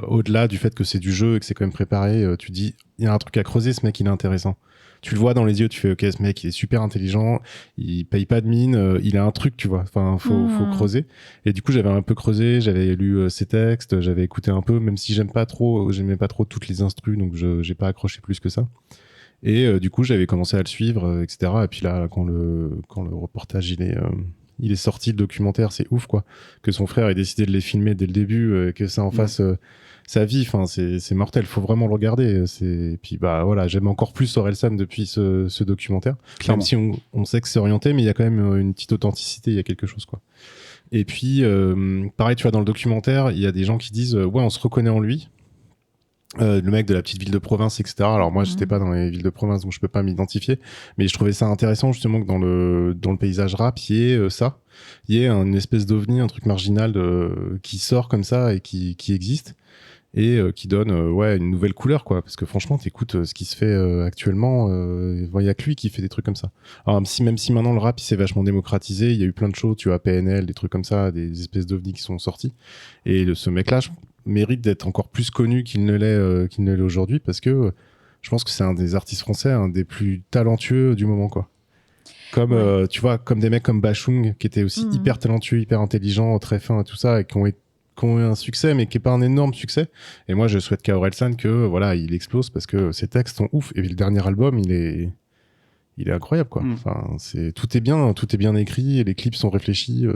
au-delà du fait que c'est du jeu et que c'est quand même préparé, tu dis, il y a un truc à creuser, ce mec, il est intéressant. Tu le vois dans les yeux, tu fais ok, ce mec il est super intelligent, il paye pas de mine, il a un truc, tu vois, enfin faut creuser. Et du coup j'avais un peu creusé, j'avais lu ses textes, j'avais écouté un peu, même si j'aimais pas trop toutes les instrus, donc j'ai pas accroché plus que ça. Et du coup j'avais commencé à le suivre, etc. Et puis là quand le reportage il est sorti, le documentaire, c'est ouf quoi, que son frère ait décidé de les filmer dès le début, que ça en fasse sa vie, enfin c'est mortel, faut vraiment le regarder. Et puis bah voilà, j'aime encore plus Orelsan depuis ce documentaire, clairement. Même si on sait que c'est orienté, mais il y a quand même une petite authenticité, il y a quelque chose quoi. Et puis pareil, tu vois, dans le documentaire, il y a des gens qui disent ouais, on se reconnaît en lui. Le mec de la petite ville de province, etc. Alors moi, j'étais pas dans les villes de province, donc je peux pas m'identifier. Mais je trouvais ça intéressant justement que dans le paysage rap, il y ait ça, il y ait une espèce d'ovni, un truc marginal qui sort comme ça et qui existe et qui donne ouais une nouvelle couleur quoi. Parce que franchement, t'écoutes ce qui se fait actuellement, il y a que lui qui fait des trucs comme ça. Alors même si maintenant le rap il s'est vachement démocratisé, il y a eu plein de choses, tu vois, PNL, des trucs comme ça, des espèces d'ovnis qui sont sortis. Et ce mec-là, mérite d'être encore plus connu qu'il ne l'est aujourd'hui parce que je pense que c'est un des artistes français, un des plus talentueux du moment quoi. Comme tu vois, comme des mecs comme Bashung qui étaient aussi hyper talentueux, hyper intelligents, très fins et tout ça, et qui ont eu un succès mais qui est pas un énorme succès. Et moi je souhaite qu'à Orelsan que voilà, il explose parce que ses textes sont ouf et le dernier album, il est incroyable quoi. Enfin, tout est bien écrit et les clips sont réfléchis,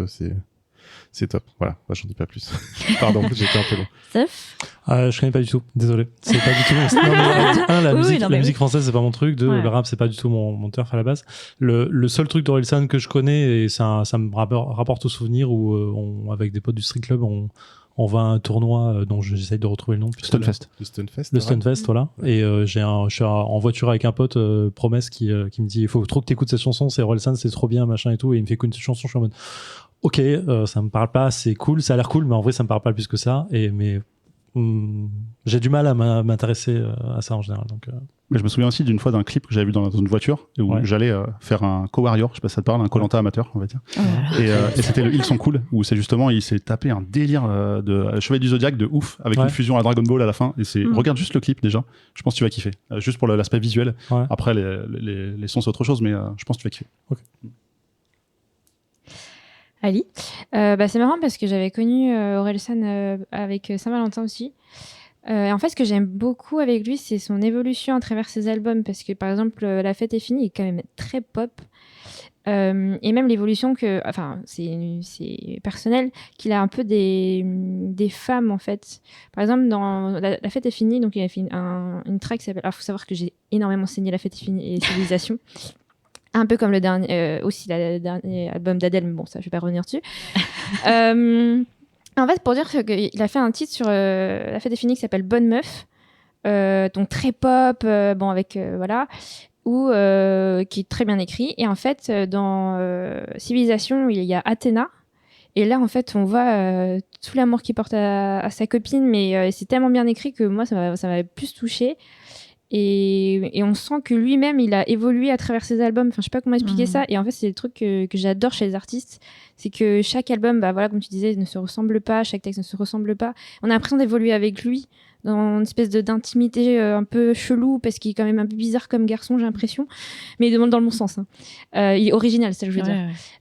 c'est top. Voilà, moi j'en dis pas plus. Pardon, j'étais un peu long. Steph je connais pas du tout, désolé. C'est pas du tout. La musique française, c'est pas mon truc. Le rap, c'est pas du tout mon turf à la base. Le seul truc d'Orelsan que je connais, et ça me rapporte au souvenir où avec des potes du Street Club, on va à un tournoi dont j'essaye de retrouver le nom. Stunfest. Le Stunfest, voilà. Et je suis en voiture avec un pote, Promesse, qui me dit il faut trop que t'écoutes cette chanson, c'est Orelsan, c'est trop bien, machin et tout. Et il me fait écouter cette chanson, je suis en mode ok, ça me parle pas, c'est cool, ça a l'air cool, mais en vrai, ça me parle pas plus que ça. Mais j'ai du mal à m'intéresser à ça en général. Donc, Mais je me souviens aussi d'une fois d'un clip que j'avais vu dans une voiture où j'allais faire un co-warrior, je sais pas si ça te parle, un Koh-Lanta amateur, on va dire. Et c'était le Ils sont cool, où c'est justement, il s'est tapé un délire de Chevalier du Zodiac de ouf, avec une fusion à Dragon Ball à la fin. Et regarde juste le clip déjà, je pense que tu vas kiffer. Juste pour l'aspect visuel. Ouais. Après, les sons, c'est autre chose, mais je pense que tu vas kiffer. Okay. Ali, c'est marrant parce que j'avais connu Orelsan avec Saint-Valentin aussi. En fait, ce que j'aime beaucoup avec lui, c'est son évolution à travers ses albums. Parce que, par exemple, La fête est finie est quand même très pop. Et même l'évolution c'est personnel, qu'il a un peu des femmes, en fait. Par exemple, dans La fête est finie, donc il a fait une track qui s'appelle... Alors, il faut savoir que j'ai énormément saigné La fête est finie et Civilisation. Un peu comme le dernier album d'Adèle, mais bon, ça, je vais pas revenir dessus. En fait, pour dire qu'il a fait un titre sur La fête est finie qui s'appelle Bonne Meuf, donc très pop, avec voilà, qui est très bien écrit. Et en fait, dans Civilisation, il y a Athéna, Et là, en fait, on voit tout l'amour qu'il porte à sa copine, mais c'est tellement bien écrit que moi, ça m'a plus touchée. Et on sent que lui-même, il a évolué à travers ses albums. Enfin, je sais pas comment expliquer ça. Et en fait, c'est le truc que j'adore chez les artistes. C'est que chaque album, bah voilà, comme tu disais, ne se ressemble pas. Chaque texte ne se ressemble pas. On a l'impression d'évoluer avec lui dans une espèce d'intimité un peu chelou, parce qu'il est quand même un peu bizarre comme garçon, j'ai l'impression. Mais il demande dans le bon sens. Il est original, c'est ça que je veux dire.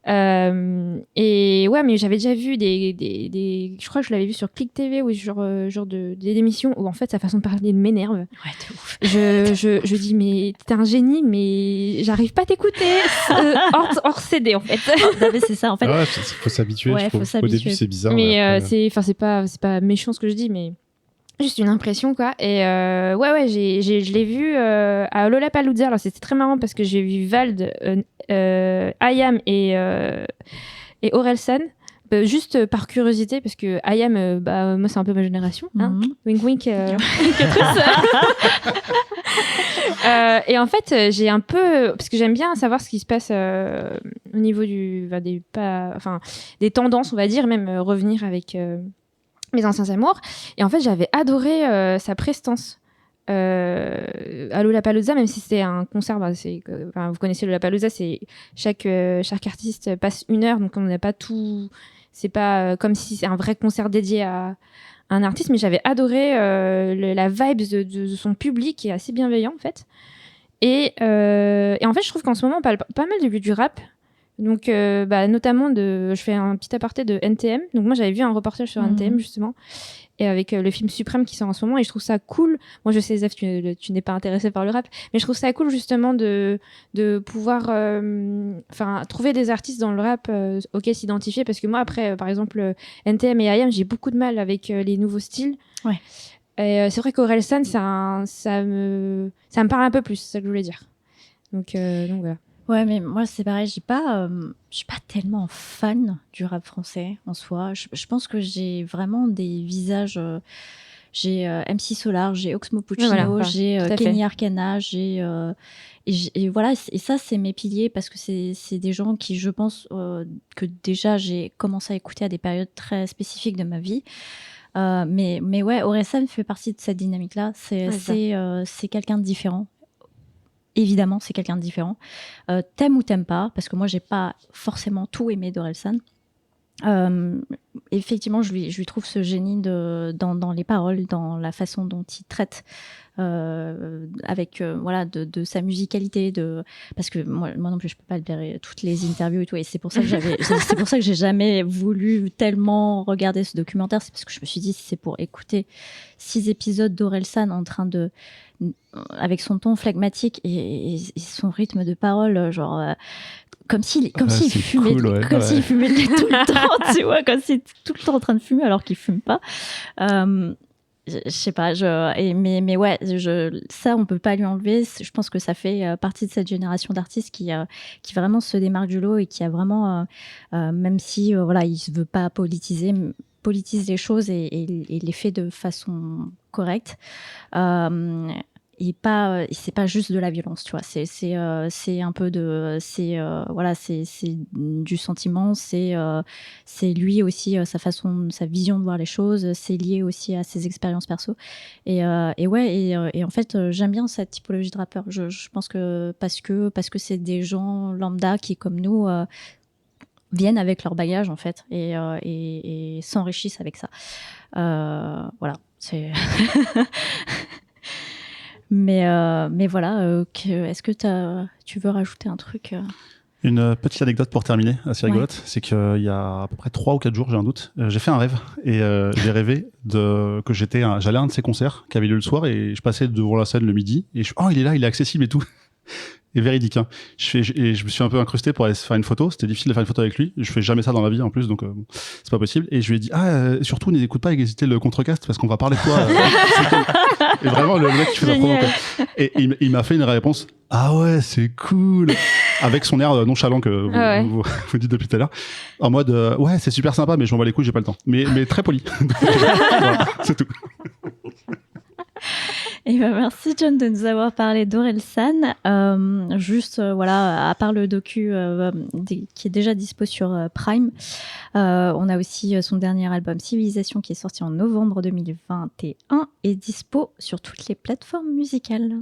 Ouais. Et ouais, mais j'avais déjà vu je crois que je l'avais vu sur Click TV ou genre des émissions où en fait sa façon de parler m'énerve. Ouais, de ouf. Je dis, mais t'es un génie, mais j'arrive pas à t'écouter hors CD en fait. Non, mais c'est ça en fait. Ouais, faut s'habituer. Ouais, faut s'habituer. Au début, c'est bizarre. Mais c'est pas méchant ce que je dis, mais juste une impression quoi. Et je l'ai vu à Lollapalooza. Alors c'était très marrant parce que j'ai vu Vald, IAM et Orelsan. Juste par curiosité, parce que IAM, moi c'est un peu ma génération, hein. Wink wink. Et en fait, j'ai un peu, parce que j'aime bien savoir ce qui se passe au niveau des tendances, on va dire, même revenir avec mes anciens amours. Et en fait, j'avais adoré sa prestance. À Lollapalooza, même si c'était un concert, vous connaissez Lollapalooza, c'est chaque artiste passe 1 heure, donc on n'a pas tout. C'est pas comme si c'est un vrai concert dédié à un artiste, mais j'avais adoré la vibe de son public qui est assez bienveillant en fait. Et en fait, je trouve qu'en ce moment, on parle pas mal du rap. Donc, notamment je fais un petit aparté de NTM. Donc, moi, j'avais vu un reportage sur NTM justement, et avec le film Suprême qui sort en ce moment, et je trouve ça cool. Moi, je sais, Zef, tu n'es pas intéressé par le rap, mais je trouve ça cool justement de pouvoir trouver des artistes dans le rap auxquels s'identifier, parce que moi, après, par exemple, NTM et IAM, j'ai beaucoup de mal avec les nouveaux styles. Ouais. Et c'est vrai qu'Orelsan, ça me parle un peu plus, c'est ça que je voulais dire. Donc voilà. Ouais, mais moi, c'est pareil, je suis pas tellement fan du rap français en soi. Je pense que j'ai vraiment des visages. J'ai MC Solar, j'ai Oxmo Puccino, j'ai Kenny Arcana, et voilà, et ça, c'est mes piliers, parce que c'est des gens qui, je pense, que déjà, j'ai commencé à écouter à des périodes très spécifiques de ma vie. Mais ouais, Orelsan fait partie de cette dynamique-là. C'est quelqu'un de différent. Évidemment, c'est quelqu'un de différent. T'aimes ou t'aimes pas, parce que moi, j'ai pas forcément tout aimé d'Orelsan. Effectivement, je lui trouve ce génie dans les paroles, dans la façon dont il traite avec de sa musicalité, parce que moi non plus je peux pas lire toutes les interviews et tout, et c'est pour ça que j'ai jamais voulu tellement regarder ce documentaire. C'est parce que je me suis dit, si c'est pour écouter 6 épisodes d'Orelsan en train de, avec son ton phlegmatique et son rythme de parole, genre comme s'il fumait, s'il fumait tout le temps, tu vois, comme s'il était tout le temps en train de fumer alors qu'il fume pas. Je sais pas, mais ouais, ça on peut pas lui enlever. Je pense que ça fait partie de cette génération d'artistes qui vraiment se démarque du lot, et qui a vraiment, même si il se veut pas politise les choses et les fait de façon correcte. C'est pas juste de la violence, tu vois. C'est un peu c'est du sentiment. C'est lui aussi, sa vision de voir les choses. C'est lié aussi à ses expériences perso. Et en fait, j'aime bien cette typologie de rappeur. Je pense que parce que c'est des gens lambda qui, comme nous, viennent avec leur bagage en fait, et s'enrichissent avec ça. Voilà, c'est. Mais voilà, est-ce que tu veux rajouter un truc Une petite anecdote pour terminer, assez rigolote, c'est qu'il y a à peu près 3 ou 4 jours, j'ai un doute, j'ai fait un rêve, et j'ai rêvé que j'allais à un de ses concerts qui avait lieu le soir, et je passais devant la scène le midi, et il est là, il est accessible et tout. Et véridique, hein. Je me suis un peu incrusté pour aller faire une photo. C'était difficile de faire une photo avec lui. Je fais jamais ça dans la vie en plus, donc c'est pas possible. Et je lui ai dit surtout n'écoute pas hésiter le contrecast, parce qu'on va parler de toi. Et vraiment le mec qui fait la promo, quoi. Et il m'a fait une réponse. Ah ouais, c'est cool, avec son air nonchalant que vous dites depuis tout à l'heure, en mode ouais, c'est super sympa, mais je m'en bats les couilles, j'ai pas le temps. Mais très poli. Voilà, c'est tout. Et merci John de nous avoir parlé d'Orelsan. À part le docu qui est déjà dispo sur Prime, on a aussi son dernier album Civilisation qui est sorti en novembre 2021 et dispo sur toutes les plateformes musicales.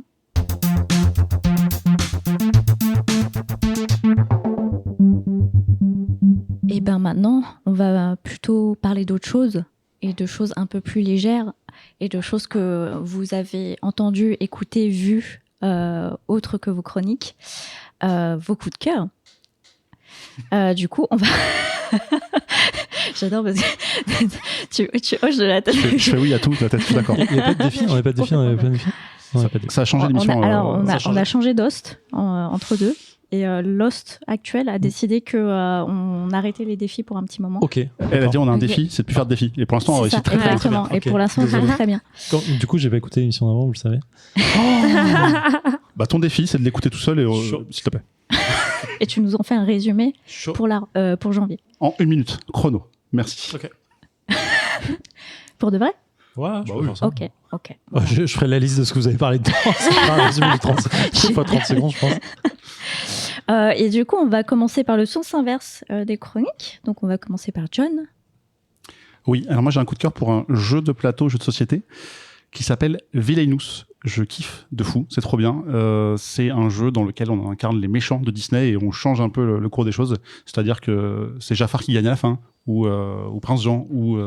Et maintenant, on va plutôt parler d'autre chose et de choses un peu plus légères et de choses que vous avez entendues, écoutées, vues, autres que vos chroniques, vos coups de cœur. Du coup, on va... J'adore parce que tu hoches de la tête. Je fais oui à tout, la tête, je suis d'accord. Il n'y a pas de défi, on n'a pas de défi, on n'a pas de défi. Ça a changé l'émission. On a changé d'host entre deux. Et Lost actuel a décidé qu'on arrêtait les défis pour un petit moment. Ok. Elle a dit on a un défi, c'est de plus faire de défis. Et pour l'instant, on réussit très bien. Exactement. Et pour l'instant, ça va très bien. Du coup, j'ai pas écouté l'émission d'avant, vous le savez. Bah, ton défi, c'est de l'écouter tout seul, s'il te plaît. Et tu nous en fais un résumé pour janvier. En 1 minute, chrono. Merci. Ok. Pour de vrai? Ouais, bah oui. Ok. Je ferai la liste de ce que vous avez parlé dedans. C'est pas un résumé de 30 secondes, je pense. Et du coup, on va commencer par le sens inverse des chroniques. Donc, on va commencer par John. Oui, alors moi j'ai un coup de cœur pour un jeu de plateau, jeu de société, qui s'appelle Villainous. Je kiffe de fou, c'est trop bien. C'est un jeu dans lequel on incarne les méchants de Disney et on change un peu le cours des choses. C'est-à-dire que c'est Jafar qui gagne à la fin, ou Prince Jean, ou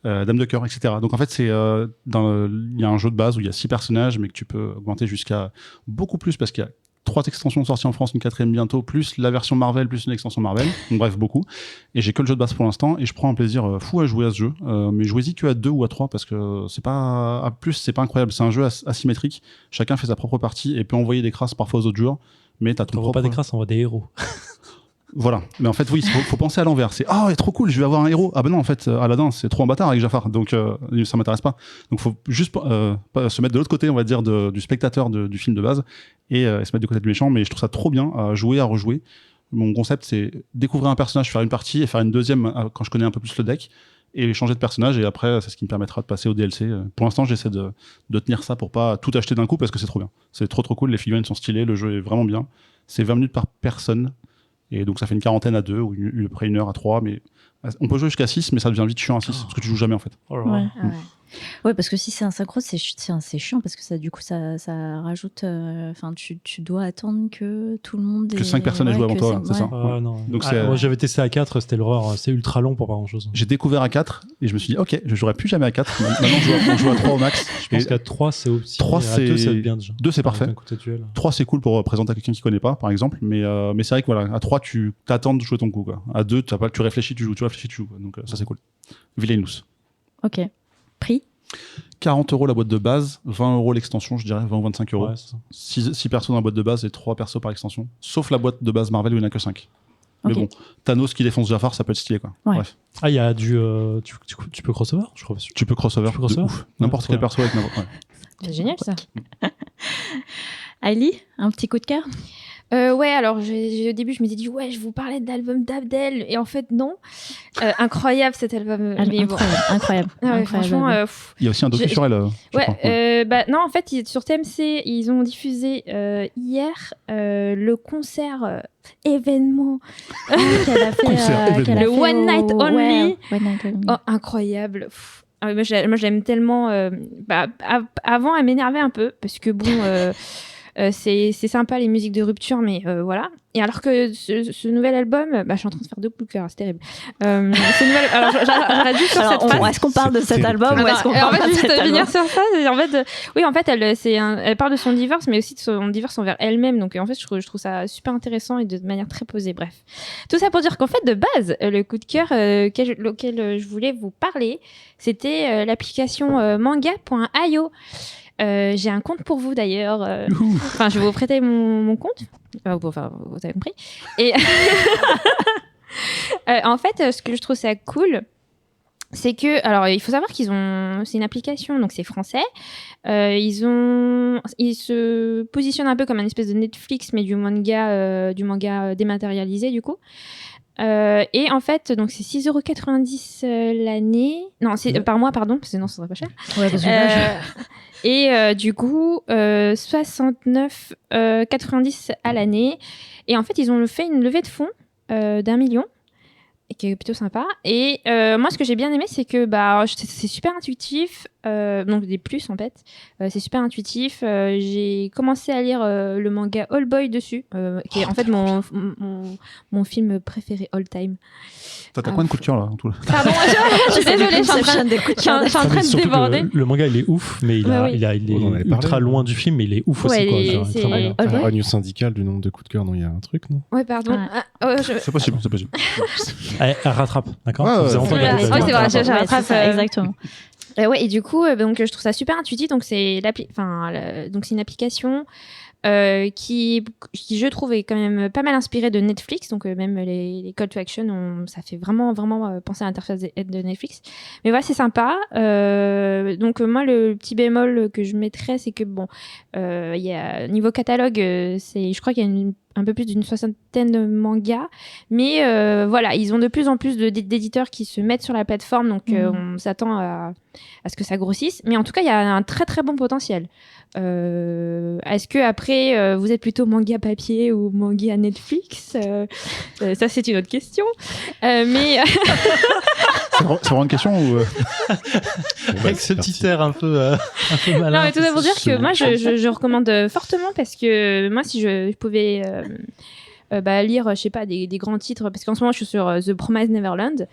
Dame de Cœur, etc. Donc en fait, il y a un jeu de base où il y a 6 personnages, mais que tu peux augmenter jusqu'à beaucoup plus parce qu'il y a 3 extensions sorties en France, une 4e bientôt, plus la version Marvel, plus une extension Marvel. Donc, bref, beaucoup. Et j'ai que le jeu de base pour l'instant, et je prends un plaisir fou à jouer à ce jeu. Mais jouez-y que à 2 ou à 3, parce que c'est pas incroyable. C'est un jeu asymétrique. Chacun fait sa propre partie et peut envoyer des crasses parfois aux autres joueurs. Mais t'as ton propre... pas des crasses, on voit des héros. Voilà. Mais en fait, oui, faut penser à l'envers. C'est trop cool, je vais avoir un héros. Ah ben non, en fait, Aladdin, c'est trop un bâtard avec Jafar. Donc, ça m'intéresse pas. Donc, faut juste se mettre de l'autre côté, on va dire, du spectateur du film de base et se mettre du côté du méchant. Mais je trouve ça trop bien à jouer, à rejouer. Mon concept, c'est découvrir un personnage, faire une partie et faire une deuxième quand je connais un peu plus le deck et changer de personnage. Et après, c'est ce qui me permettra de passer au DLC. Pour l'instant, j'essaie de tenir ça pour pas tout acheter d'un coup parce que c'est trop bien. C'est trop cool. Les figurines sont stylées, le jeu est vraiment bien. C'est 20 minutes par personne. Et donc ça fait une quarantaine à 2 ou après 1 heure à 3, mais on peut jouer jusqu'à 6, mais ça devient vite chiant à 6 parce que tu joues jamais en fait. Ouais, parce que si c'est un synchro, c'est chiant parce que ça, du coup, ça rajoute. Enfin, tu dois attendre que tout le monde. Que 5 personnes aient joué avant toi, c'est ça. Non. Donc moi j'avais testé à 4, c'était l'horreur, c'est ultra long pour pas grand chose. J'ai découvert à 4 et je me suis dit, ok, je jouerai plus jamais à 4. Maintenant, on joue à 3 au max. Je pense qu'à 3, c'est aussi. 3, c'est 2, c'est bien déjà. 2, c'est parfait. 3, c'est cool pour présenter à quelqu'un qui connaît pas, par exemple. Mais c'est vrai que voilà, à 3, tu t'attends de jouer ton coup, quoi. À 2, tu réfléchis, tu joues. Donc ça, c'est cool. Villainous. Ok. Prix 40 € la boîte de base, 20 € l'extension, je dirais, 20 ou 25 €. Ouais, 6 persos dans la boîte de base et 3 persos par extension. Sauf la boîte de base Marvel où il n'y en a que 5. Mais bon, Thanos qui défonce Jafar, ça peut être stylé, quoi. Ouais. Bref. Ah, il y a du. Tu peux crossover, je crois. Tu peux crossover. De ouf. N'importe quel perso avec n'importe. C'est génial ça. Ailey, un petit coup de cœur? Ouais, alors au début, je m'étais dit, ouais, je vous parlais de l'album d'Abdel, et en fait, non. Incroyable cet album. Incroyable. Franchement, il y a aussi un docu sur elle. Non, en fait, sur TMC, ils ont diffusé hier le concert événement qu'elle a fait. Le One Night Only. One Night Only. Oh, incroyable. Moi, je l'aime tellement. Avant, elle m'énervait un peu, parce que bon. C'est sympa les musiques de rupture, mais voilà. Et alors que ce nouvel album, je suis en train de faire 2 coups de cœur, c'est terrible. Alors j'arrête juste sur cette phrase. Est-ce qu'on parle de cet album ou est-ce qu'on parle de cet album ? Finir sur ça. En fait, elle parle de son divorce, mais aussi de son divorce envers elle-même. Donc en fait, je trouve ça super intéressant et de manière très posée. Bref, tout ça pour dire qu'en fait, de base, le coup de cœur auquel je voulais vous parler, c'était l'application manga.io. J'ai un compte pour vous d'ailleurs. Enfin, je vais vous prêter mon compte. Enfin, vous avez compris. Et en fait, ce que je trouve ça cool, c'est que, alors, il faut savoir c'est une application, donc c'est français. Ils se positionnent un peu comme une espèce de Netflix, mais du manga dématérialisé du coup. Et en fait, donc c'est 6,90 € l'année. Non, c'est par mois, pardon, parce que sinon, ce serait pas cher. Ouais, parce que là, Et du coup, 69,90 € à l'année. Et en fait, ils ont fait une levée de fonds d'1 million. Et qui est plutôt sympa. Et moi, ce que j'ai bien aimé, c'est que c'est super intuitif. Donc des plus, en fait. C'est super intuitif. J'ai commencé à lire le manga All Boy dessus, qui est en fait mon film préféré all time. T'as combien de coups de cœur là Pardon, je suis désolée, je suis en train de déborder. Le manga, il est ouf, mais il est ultra loin du film, mais il est ouf aussi. News syndical du nombre de coups de cœur, non, il y a un truc, non? Ouais, pardon. C'est possible. Elle rattrape, d'accord? C'est vrai, je rattrape. Exactement. Ouais, et du coup, donc, je trouve ça super intuitif. Donc, c'est une application qui, je trouve, est quand même pas mal inspirée de Netflix. Donc, même les call to action, ça fait vraiment penser à l'interface de Netflix. Mais voilà, c'est sympa. Donc, moi, le petit bémol que je mettrais, c'est que, niveau catalogue, je crois qu'il y a un peu plus d'une 60aine de mangas, mais voilà, ils ont de plus en plus d'éditeurs qui se mettent sur la plateforme, donc on s'attend à ce que ça grossisse, mais en tout cas il y a un très très bon potentiel. Est-ce que après vous êtes plutôt manga papier ou manga Netflix? Ça c'est une autre question, mais c'est vraiment une question ou avec ce petit air un peu malin. Non, mais tout ça pour dire que moi je recommande fortement, parce que moi si je pouvais lire, je sais pas, des grands titres, parce qu'en ce moment je suis sur The Promised Neverland,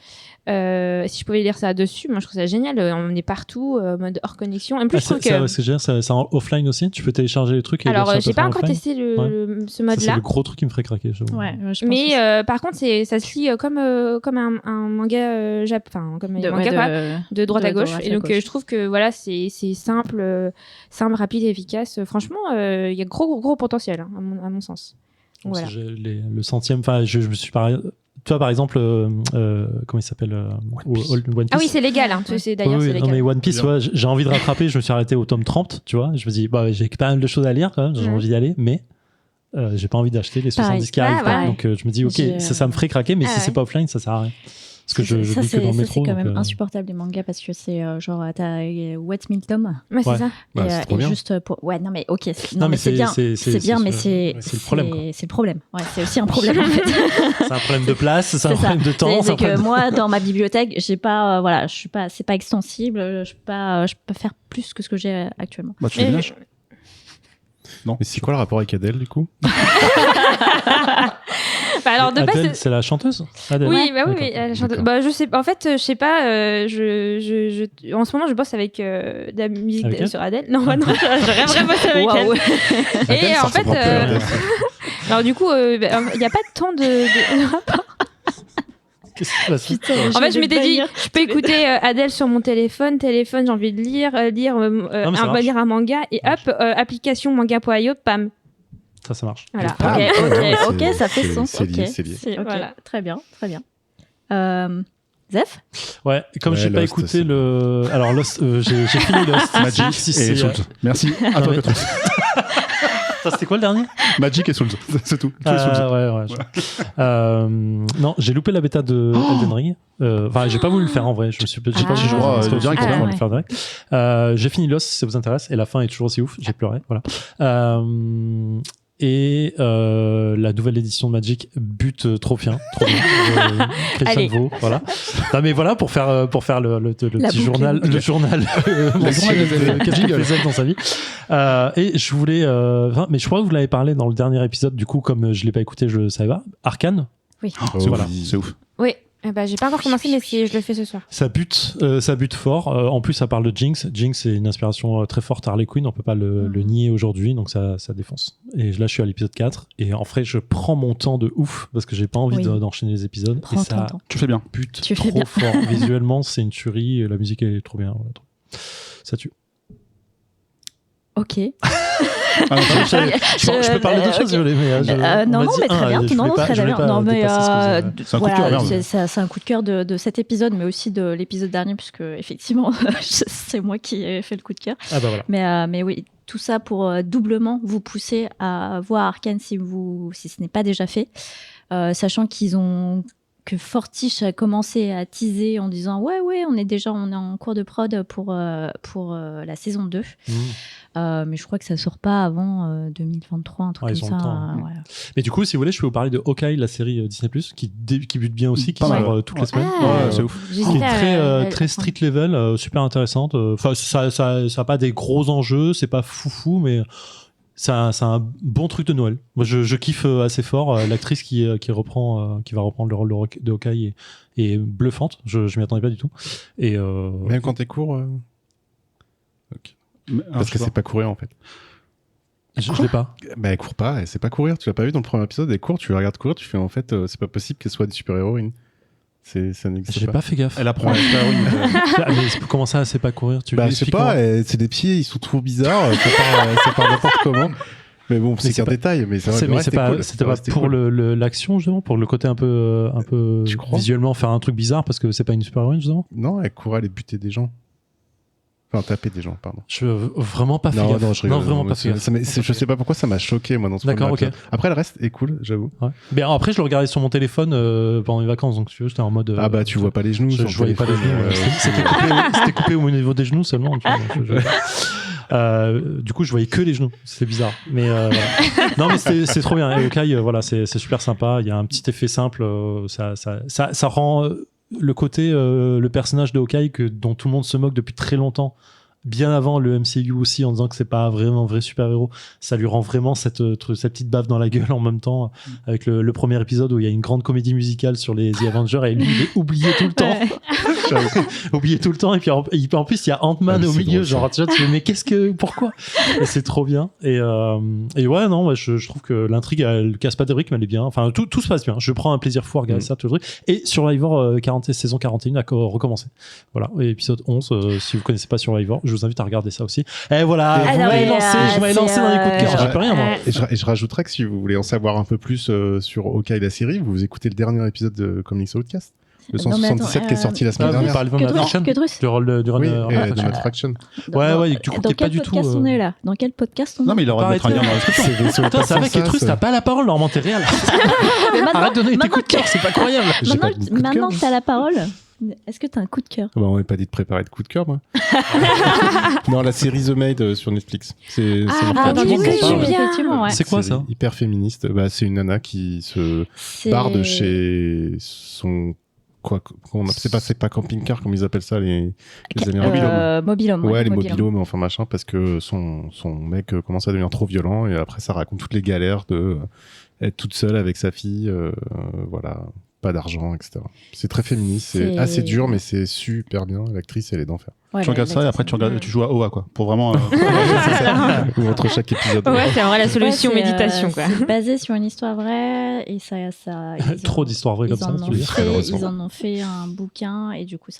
si je pouvais lire ça dessus, moi je trouve ça génial, on est partout, mode hors connexion. En plus, je trouve que c'est génial, c'est en offline aussi, tu peux télécharger les trucs. Alors j'ai pas encore testé ce mode là, c'est le gros truc qui me ferait craquer, mais par contre ça se lit comme un manga comme un manga de droite à gauche, et donc je trouve que voilà, c'est simple, rapide et efficace. Franchement, il y a gros potentiel, hein, à mon sens. Voilà. Le centième, je me suis pareil. Toi, par exemple, comment il s'appelle, One Piece. Ah oui, c'est légal. Hein. C'est d'ailleurs, c'est légal. Non, mais One Piece, j'ai envie de rattraper. Je me suis arrêté au tome 30, tu vois. Je me dis, j'ai pas mal de choses à lire, quand même. J'ai envie d'y aller, mais j'ai pas envie d'acheter les 70 qui arrivent. Ouais. Donc, je me dis, ok, ça me ferait craquer, mais si c'est pas offline, ça sert à rien. Parce que je lis que dans le métro. C'est quand même insupportable, les mangas, parce que c'est genre, t'as What 1000 tomes. Ouais, c'est ça. Et juste pour. Ouais, non, mais ok. Non, mais c'est bien. C'est bien, mais c'est le problème. C'est le problème. Ouais, c'est aussi un problème, en fait. C'est un problème de place, c'est un problème de temps. C'est que moi, dans ma bibliothèque, j'ai pas. Voilà, je suis pas. C'est pas extensible. Je peux faire plus que ce que j'ai actuellement. Tu déménages ? Non. Mais c'est quoi le rapport avec Adèle, du coup? Alors de Adèle, base, c'est la chanteuse? Adèle. Oui, la chanteuse. Je sais. En fait, je sais pas. En ce moment, je bosse avec de la musique sur Adèle. Non, je rêverais bosser avec elle. Et en fait, alors du coup, il n'y a pas tant de rapport. Qu'est-ce qui se passe? En fait, je m'étais dit, je peux écouter Adèle sur mon téléphone, j'ai envie de lire un manga, et hop, application manga.io, pam. Ça marche. Voilà. Ok, ça fait sens. C'est lié. Voilà, très bien. Zef? Ouais, comme j'ai pas écouté le. Alors, Lost, j'ai fini Lost. Magic et Souls. Merci. À toi, Catherine. C'était quoi le dernier? Magic et Souls, c'est tout. Non, j'ai loupé la bêta de Elden Ring. J'ai pas voulu le faire en vrai. J'ai pas voulu le faire direct. J'ai fini Lost, si ça vous intéresse, et la fin est toujours aussi ouf. J'ai pleuré, voilà. Et la nouvelle édition de Magic bute trop bien. Christian Vaux, voilà. Non mais voilà, pour faire le petit journal, le journal de qu'est-ce qu'il faisait dans sa vie. Et je voulais, mais je crois que vous l'avez parlé dans le dernier épisode. Du coup, comme je l'ai pas écouté, je savais pas. Arcane. Oui. Voilà, c'est ouf. Oui. J'ai pas encore commencé, mais je le fais ce soir. Ça bute fort. En plus, ça parle de Jinx. Jinx, c'est une inspiration très forte à Harley Quinn. On peut pas le nier aujourd'hui, donc ça défonce. Et là, je suis à l'épisode 4. Et en vrai, je prends mon temps de ouf parce que j'ai pas envie d'enchaîner les épisodes. Prends et ça tu fais bien. Bute trop fort. Visuellement, c'est une tuerie. Et la musique est trop bien. Voilà. Ça tue. Ok. Je peux parler d'autres choses, désolé, mais non, mais très bien. Très bien. Non, mais c'est un coup de cœur. C'est un coup de cœur de cet épisode, mais aussi de l'épisode dernier, puisque effectivement, c'est moi qui ai fait le coup de cœur. Ah bah voilà. Mais oui, tout ça pour doublement vous pousser à voir Arcane si ce n'est pas déjà fait, sachant qu'ils ont que Fortiche a commencé à teaser en disant ouais, on est en cours de prod pour la saison 2. Mais je crois que ça sort pas avant 2023, un truc comme ça. Ouais. Mais du coup, si vous voulez, je peux vous parler de Hawkeye, la série Disney+, qui bute bien aussi, qui sort toutes les semaines. C'est ouf. Qui est très street level, super intéressante. Enfin, ça a pas des gros enjeux, c'est pas foufou, mais c'est un bon truc de Noël. Moi, je kiffe assez fort. L'actrice qui va reprendre le rôle de Hawkeye est bluffante. Je m'y attendais pas du tout. Et même quand t'es court. Okay. Parce que c'est pas courir en fait. Je l'ai pas. Bah elle court pas, elle sait pas courir. Tu l'as pas vu dans le premier épisode, elle court, tu la regardes courir, tu fais en fait c'est pas possible qu'elle soit des super-héroïnes. Ça n'existe pas. J'ai pas fait gaffe. Elle apprend à mais comment ça, elle sait pas courir? Je sais pas, c'est des pieds, ils sont trop bizarres, ça part n'importe comment. Mais bon, c'est qu'un détail, mais c'est vrai. C'était pas pour l'action justement, pour le côté un peu visuellement faire un truc bizarre parce que c'est pas une super-héroïne justement. Non, elle courait aller buter des gens. Enfin, taper des gens, pardon. Je veux vraiment pas fait gaffe. Non, je rigole. Non, vraiment pas fait gaffe. Je sais pas pourquoi ça m'a choqué, moi, dans ce D'accord, ok. Après, le reste est cool, j'avoue. Ouais. Mais après, je le regardais sur mon téléphone pendant les vacances, donc tu vois, j'étais en mode. Ah bah, tu vois pas les genoux. Je voyais pas les genoux. C'était coupé au niveau des genoux seulement. Du coup, je voyais que les genoux. C'est bizarre. Mais voilà. Non, mais c'est trop bien. Et Hawkeye, voilà, c'est super sympa. Il y a un petit effet simple. Ça rend le côté, le personnage de Hawkeye dont tout le monde se moque depuis très longtemps. Bien avant le MCU aussi, en disant que c'est pas vraiment un vrai super-héros, ça lui rend vraiment cette petite baffe dans la gueule en même temps, avec le premier épisode où il y a une grande comédie musicale sur les The Avengers et lui il est oublié tout le temps. Oublié tout le temps, et puis en plus il y a Ant-Man au milieu, drôle, genre tu vois, pourquoi? Et c'est trop bien. Et ouais, non, moi, je trouve que l'intrigue elle casse pas des briques, mais elle est bien. Enfin, tout se passe bien. Je prends un plaisir fou à regarder ça, tout le truc. Et Survivor 40 saison 41 a recommencé. Voilà, épisode 11. Si vous connaissez pas Survivor, je vous invite à regarder ça aussi. Et voilà, vous m'avez lancé dans les coups de cœur. J'ai plus rien, moi. Et je rajouterais que si vous voulez en savoir un peu plus sur Hawkeye la série, vous écoutez le dernier épisode de Comics Outcast. Le 177 qui est sorti la semaine dernière. Vous parlez de Matt Fraction, du rôle de runner. Oui, de Matt Fraction. Ouais, du coup, t'es pas du tout. Dans quel podcast on est là? Dans quel podcast on est? Non, mais il aurait mettre un lien dans la description. Toi, c'est avec Etrus, t'as pas la parole, Normand, t'es réel. Arrête de donner tes coups de cœur, c'est pas croyable. Maintenant que t'as la parole, est-ce que t'as un coup de cœur? Bah, on m'avait pas dit de préparer de coup de cœur, moi. Non, la série The Maid sur Netflix. C'est effectivement. C'est quoi ça? Hyper féministe. Bah, c'est une nana qui se barre de chez son. C'est pas camping-car, comme ils appellent ça, les Américains. Mobil-home. Ouais, les mobil-homes, enfin machin, parce que son mec commence à devenir trop violent, et après ça raconte toutes les galères de être toute seule avec sa fille, voilà, pas d'argent, etc. C'est très féministe, c'est assez dur, mais c'est super bien. L'actrice, elle est d'enfer. Ouais, tu regardes ça et après tu joues à OA, quoi, pour vraiment. Ou entre chaque épisode. Ouais, c'est vraiment la solution méditation, quoi. C'est basé sur une histoire vraie et ça. Trop d'histoires vraies comme ça. Ils en ont fait un bouquin et du coup,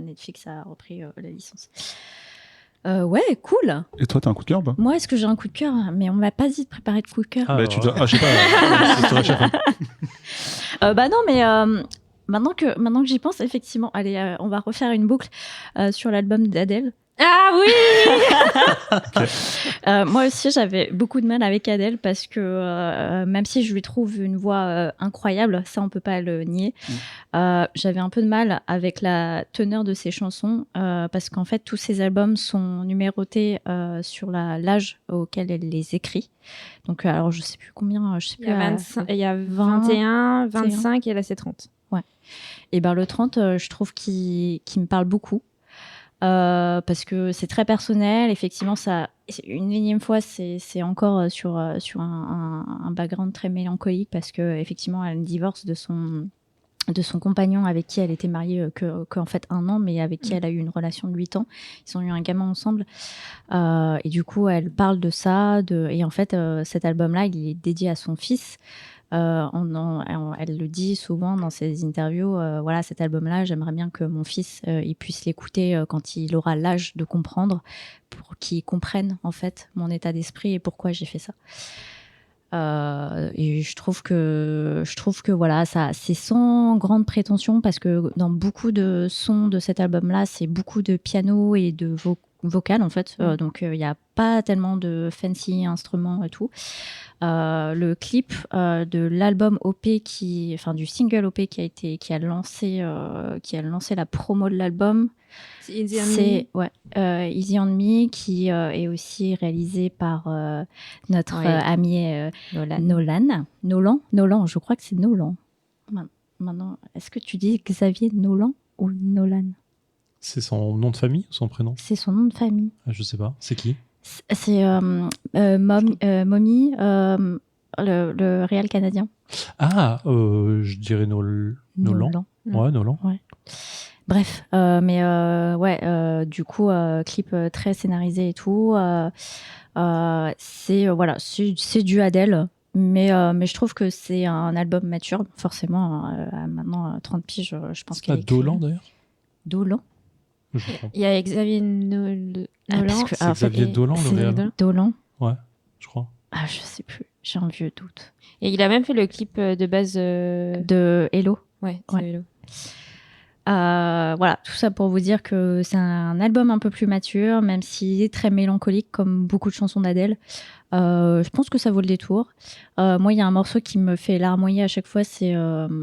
Netflix a repris la licence. Ouais, cool. Et toi, t'as un coup de cœur, Moi, est-ce que j'ai un coup de cœur? Mais on m'a pas dit de préparer de coup de cœur. Je sais pas. Bah non, mais maintenant que j'y pense, effectivement, allez, on va refaire une boucle sur l'album d'Adèle. Ah oui. Moi aussi, j'avais beaucoup de mal avec Adèle parce que même si je lui trouve une voix incroyable, ça on peut pas le nier, j'avais un peu de mal avec la teneur de ses chansons parce qu'en fait tous ses albums sont numérotés sur l'âge auquel elle les écrit. Donc alors je sais plus combien, je sais plus. Il y a 21, 25 et là c'est 30. Ouais. Et ben le 30, je trouve qu'il me parle beaucoup. Parce que c'est très personnel, effectivement, ça, une énième fois, c'est encore sur un background très mélancolique parce que effectivement, elle divorce de son compagnon avec qui elle était mariée qu'en fait 1 an, mais avec qui elle a eu une relation de 8 ans. Ils ont eu un gamin ensemble. Et du coup, elle parle de ça. Et en fait, cet album-là, il est dédié à son fils. Elle le dit souvent dans ses interviews, voilà, cet album-là, j'aimerais bien que mon fils il puisse l'écouter quand il aura l'âge de comprendre, pour qu'il comprenne en fait mon état d'esprit et pourquoi j'ai fait ça. Et je trouve que voilà, ça, c'est sans grande prétention parce que dans beaucoup de sons de cet album-là, c'est beaucoup de piano et de vocale en fait, donc il n'y a pas tellement de fancy instruments et tout. Le clip de l'album OP du single OP qui a lancé la promo de l'album, c'est Easy Easy on Me, qui est aussi réalisé par notre ami Nolan, je crois que c'est Nolan. Maintenant, est-ce que tu dis Xavier Nolan ou Nolan? C'est son nom de famille ou son prénom? C'est son nom de famille. Je sais pas. C'est qui? C'est Mommy, le réal canadien. Ah, je dirais Nolan. Ouais, Nolan. Ouais. Bref, du coup, clip très scénarisé et tout. C'est du Adele. Mais je trouve que c'est un album mature, forcément. Maintenant, 30 piges, je pense qu'il y a. C'est pas Dolan d'ailleurs? Dolan? Il y a Xavier Nolan. C'est Xavier Dolan, le réel. Dolan? Ouais, je crois. Ah, je sais plus. J'ai un vieux doute. Et il a même fait le clip de base de Hello. Ouais. Hello. Voilà, tout ça pour vous dire que c'est un album un peu plus mature, même s'il est très mélancolique comme beaucoup de chansons d'Adèle. Je pense que ça vaut le détour. Moi, il y a un morceau qui me fait larmoyer à chaque fois, c'est... je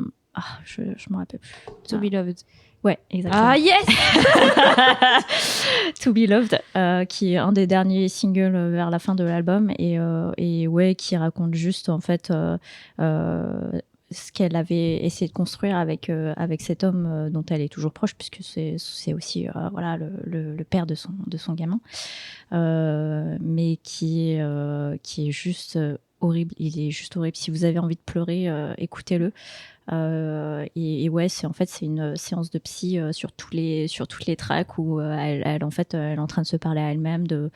me rappelle plus. To Be Loved. Ouais, exactement. Ah yes. To Be Loved, qui est un des derniers singles vers la fin de l'album et qui raconte juste en fait ce qu'elle avait essayé de construire avec cet homme dont elle est toujours proche, puisque c'est aussi le père de son gamin, mais qui est juste horrible. Il est juste horrible. Si vous avez envie de pleurer, écoutez-le. C'est une séance de psy sur toutes les tracks où elle est en train de se parler à elle-même de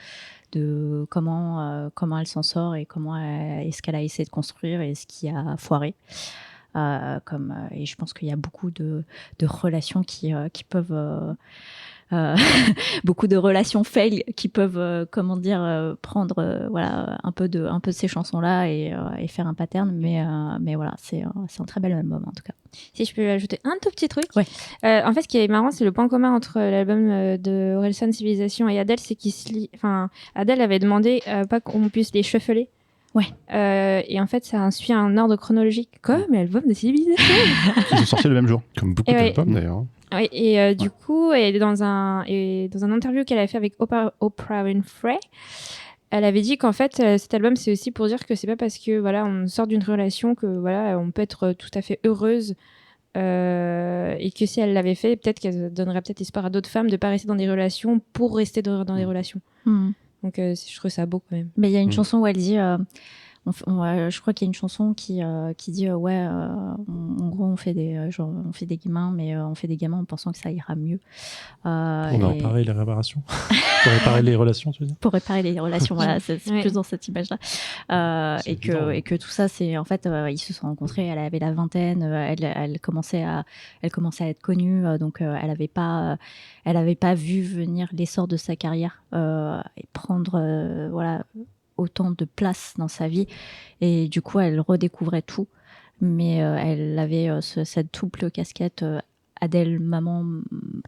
comment elle s'en sort et ce qu'elle a essayé de construire et ce qui a foiré. Et je pense qu'il y a beaucoup de relations qui peuvent beaucoup de relations fail qui peuvent prendre un peu de ces chansons là et faire un pattern, mais voilà, c'est un très bel album en tout cas. Si je peux ajouter un tout petit truc. Ouais. En fait, ce qui est marrant, c'est le point commun entre l'album de Orelsan, Civilisation et Adele, c'est Adele avait demandé pas qu'on puisse les shuffler. Ouais. Et en fait, ça suit un ordre chronologique comme l'album de Civilisation. Ils sont sortis le même jour. Comme beaucoup d'albums d'ailleurs. Oui, et du coup, dans un interview qu'elle avait fait avec Oprah Winfrey, elle avait dit qu'en fait, cet album, c'est aussi pour dire que c'est pas parce que on sort d'une relation que on peut être tout à fait heureuse. Et que si elle l'avait fait, peut-être qu'elle donnerait peut-être espoir à d'autres femmes de pas rester dans des relations pour rester dans des relations. Donc je trouve ça beau quand même. Mais il y a une chanson où elle dit, je crois qu'il y a une chanson qui dit en gros on fait des gamins, mais on fait des gamins en pensant que ça ira mieux. Pour réparer les réparations. Pour réparer les relations, tu veux dire? Pour réparer les relations, voilà, c'est plus dans cette image-là. Et que tout ça, c'est en fait, ils se sont rencontrés, elle avait la vingtaine, elle commençait à être connue, donc elle avait pas vu venir l'essor de sa carrière et prendre autant de place dans sa vie, et du coup elle redécouvrait tout, mais elle avait cette double casquette, Adèle maman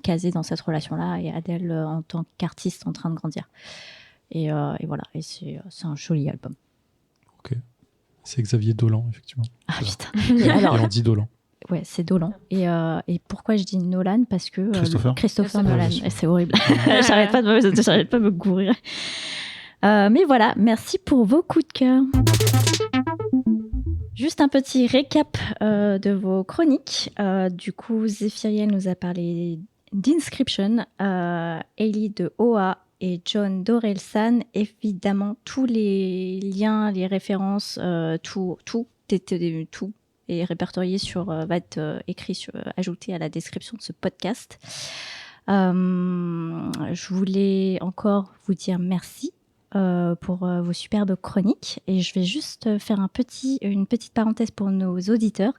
casée dans cette relation-là et Adèle en tant qu'artiste en train de grandir, et voilà, et c'est un joli album. Ok, c'est Xavier Dolan effectivement. Ah putain. Alors, et on dit Dolan. Ouais, c'est Dolan. Et pourquoi je dis Nolan? Parce que Christopher Nolan, c'est horrible. J'arrête pas de me courir. Mais voilà, merci pour vos coups de cœur. Juste un petit récap de vos chroniques. Du coup, Zéphiriel nous a parlé d'Inscription, Hailey de OA et John d'Orelsan. Évidemment, tous les liens, les références, tout est répertorié va être ajouté à la description de ce podcast. Je voulais encore vous dire merci pour vos superbes chroniques, et je vais juste faire une petite parenthèse pour nos auditeurs.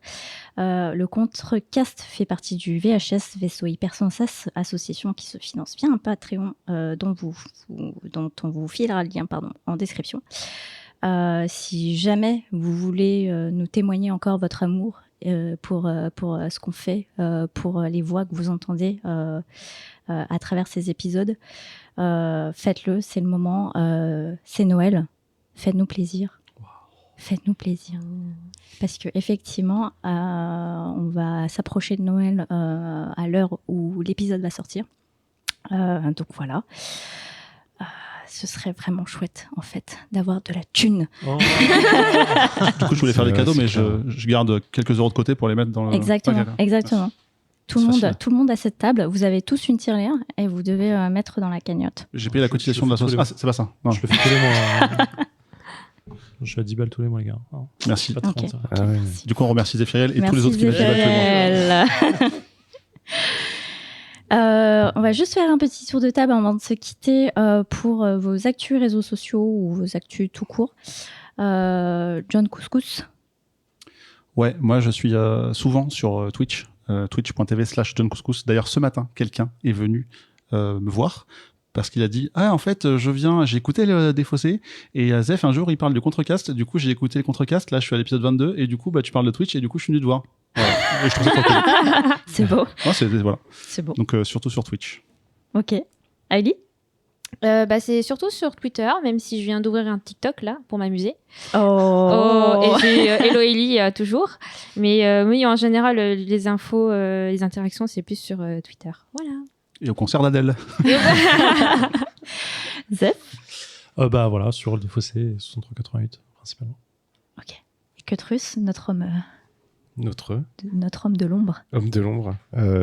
Le Contrecast fait partie du VHS, Vaisseau Hypersensas, association qui se finance via un Patreon dont on vous filera le lien en description. Si jamais vous voulez nous témoigner encore votre amour pour ce qu'on fait, pour les voix que vous entendez à travers ces épisodes. Faites-le, c'est le moment. C'est Noël. Faites-nous plaisir. Faites-nous plaisir. Parce qu'effectivement, on va s'approcher de Noël à l'heure où l'épisode va sortir. Donc voilà. Ce serait vraiment chouette, en fait, d'avoir de la thune. Du coup, je voulais faire des cadeaux, mais je garde quelques euros de côté pour les mettre dans le... Exactement. Tout le monde à cette table, vous avez tous une tirelire et vous devez mettre dans la cagnotte. J'ai payé la cotisation de la sauce. Ah, c'est pas ça. Non. Je le fais tous les mois. Je fais à 10 balles tous les mois, les gars. Non, merci. Pas de Okay. Du coup, on remercie Zéphiriel et tous les autres qui mettent 10 balles tous les mois. On va juste faire un petit tour de table avant de se quitter pour vos actus réseaux sociaux ou vos actus tout court. John Couscous. Ouais, moi je suis souvent sur Twitch, twitch.tv/John Couscous. D'ailleurs, ce matin, quelqu'un est venu me voir parce qu'il a dit en fait, j'ai écouté le Défaussé et Zef, un jour, il parle du Contrecast. Du coup, j'ai écouté le Contrecast. Là, je suis à l'épisode 22 et du coup, tu parles de Twitch et du coup, je suis venu te voir. Voilà. Et je trouve ça trop cool. C'est beau. Voilà. C'est beau. Donc, surtout sur Twitch. Ok. Heidi? C'est surtout sur Twitter, même si je viens d'ouvrir un TikTok là pour m'amuser. Oh. Et j'ai Hello Ellie toujours. Mais oui, en général, les infos, les interactions, c'est plus sur Twitter. Voilà. Et au concert d'Adèle. Zef? Voilà, sur le Défaussé 6388 principalement. Ok. Et Cutrus, notre homme de l'ombre. Homme de l'ombre.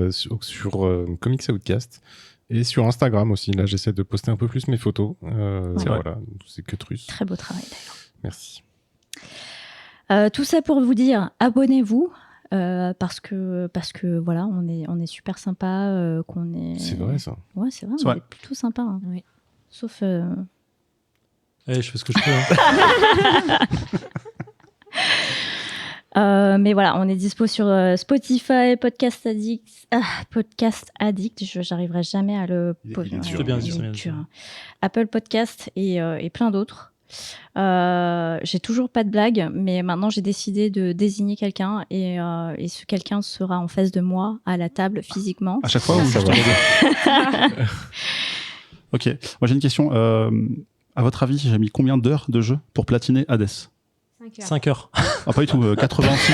Sur Comics Outcast. Et sur Instagram aussi. Là, j'essaie de poster un peu plus mes photos. Voilà, c'est Cutrus. Très beau travail d'ailleurs. Merci. Tout ça pour vous dire, abonnez-vous. Parce que voilà, on est super sympa, qu'on est. C'est vrai ça. Ouais, c'est vrai, C'est on vrai. est plutôt sympa. Hein. Oui. Sauf. Je fais ce que je peux. Mais voilà, on est dispo sur Spotify, Podcast Addict. J'arriverai jamais à le. Il est dur, c'est bien dit, il est c'est bien dur. dit. Apple Podcast et plein d'autres. J'ai toujours pas de blague, mais maintenant j'ai décidé de désigner quelqu'un et ce quelqu'un sera en face de moi à la table physiquement. À chaque fois, ça va. Ok. Moi, j'ai une question. À votre avis, j'ai mis combien d'heures de jeu pour platiner Hades? 5 heures. Ah, pas du tout, 86.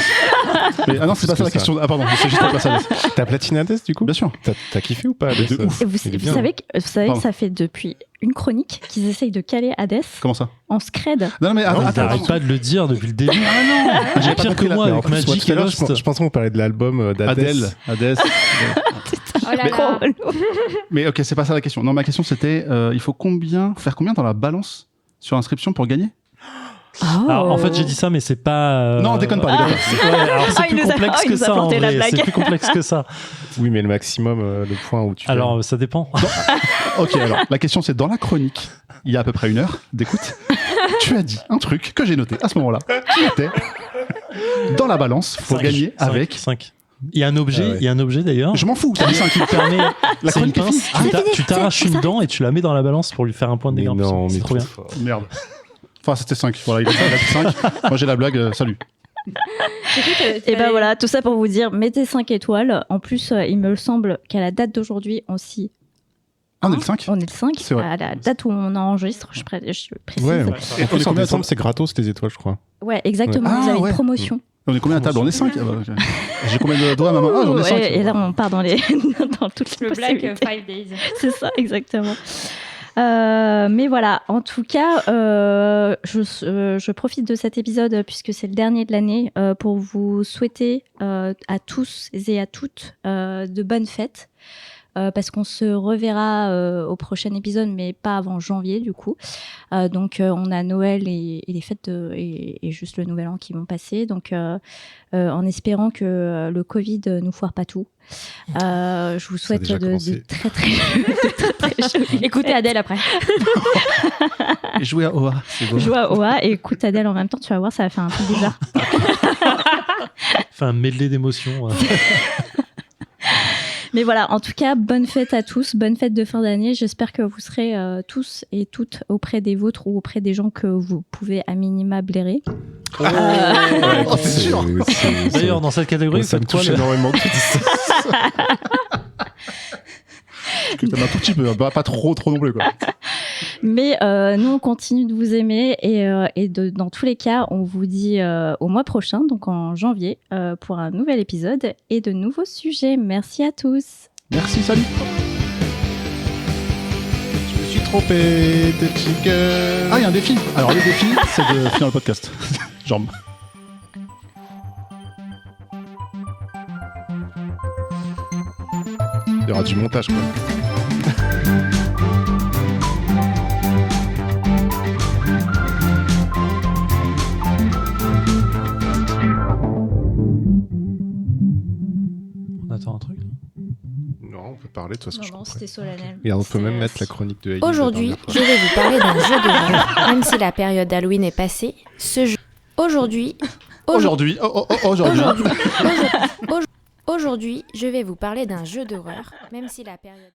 Mais, non, c'est pas ça la question. Ah, pardon, c'est juste pour placer Hades. T'as platiné Hades du coup? Bien sûr. T'as kiffé ou pas Hades? De ouf. Et vous Il est bien. savez que Pardon. ça fait depuis une chronique qu'ils essayent de caler Hades Comment ça? en scred. Non, mais Non, attends. t'arrêtes pas de le dire depuis le début. J'ai J'ai pire que moi Mais en avec plus, moi, Magic tout à et l'heure, Lost. je pensais qu'on parlait de l'album d'Hadès. Hades. Oh là là. Mais ok, c'est pas ça la question. Non, ma question c'était il faut faire combien dans la balance sur inscription pour gagner? Alors, en fait, j'ai dit ça, mais c'est pas. Non, déconne pas. Ouais, alors c'est il plus nous a- complexe il que nous a ça. En planté la vrai. blague. C'est plus complexe que ça. Oui, mais le maximum, le point où tu. Alors, ça dépend. Ok, alors la question c'est dans la chronique, il y a à peu près 1 heure d'écoute, tu as dit un truc que j'ai noté à ce moment-là, qui était dans la balance pour gagner avec. 5. Il y a un objet, Ah ouais. il y a un objet d'ailleurs. Je m'en fous, t'as dit 5 qui te permet. La C'est une chronique est pince. finie. Tu t'arraches une dent et tu la mets dans la balance pour lui faire un point de Mais dégâts. non, C'est mais trop bien. fort. Merde. Enfin, c'était 5. Voilà, il a dit 5. Moi j'ai la blague, salut. Et ben voilà, tout ça pour vous dire, mettez 5 étoiles. En plus, il me semble qu'à la date d'aujourd'hui, on est On est le 5. On est le 5. C'est vrai. À la date où on enregistre, je précise. Ouais, On en est plus, en combien de décembre, temps c'est gratos tes étoiles, je crois. Ouais, exactement. Ouais. Vous Ah, avez ouais. une promotion. On est combien à table? On est 5. J'ai combien de doigts à ma main? Ah, j'en ai 5. Ouais, et là, on part dans toutes les Le Black possibilités. 5 Days. C'est ça, exactement. Mais voilà, en tout cas, je profite de cet épisode puisque c'est le dernier de l'année pour vous souhaiter à tous et à toutes de bonnes fêtes. Parce qu'on se reverra au prochain épisode, mais pas avant janvier du coup. Donc on a Noël et les fêtes et juste le Nouvel An qui vont passer. Donc en espérant que le Covid nous foire pas tout. Je vous souhaite déjà de commencé. très très jolies Écoutez Adèle après. Et jouer à OA, c'est beau. Joue à OA et écoute Adèle en même temps, tu vas voir, ça va faire un peu bizarre. Fait un medley d'émotions. Mais voilà, en tout cas, bonne fête à tous, bonne fête de fin d'année. J'espère que vous serez tous et toutes auprès des vôtres ou auprès des gens que vous pouvez à minima blairer. C'est sûr. D'ailleurs, dans cette catégorie, ça me touche énormément que tu dises ça. Que t'aimes un tout petit peu, pas trop non plus, quoi. Mais nous, on continue de vous aimer et dans tous les cas, on vous dit au mois prochain, donc en janvier, pour un nouvel épisode et de nouveaux sujets. Merci à tous. Merci, salut. Je me suis trompé de jingle. Ah, il y a un défi. Alors, le défi, c'est de finir le podcast. Genre... Il y aura du montage, quoi. On attend un truc là. Non, on peut parler de toute façon. Non, c'était solennel. Et on peut même mettre la chronique de Heidi. Aujourd'hui, je vais vous parler d'un jeu d'horreur. Même si la période d'Halloween est passée, ce jeu... Aujourd'hui, je vais vous parler d'un jeu d'horreur, même si la période...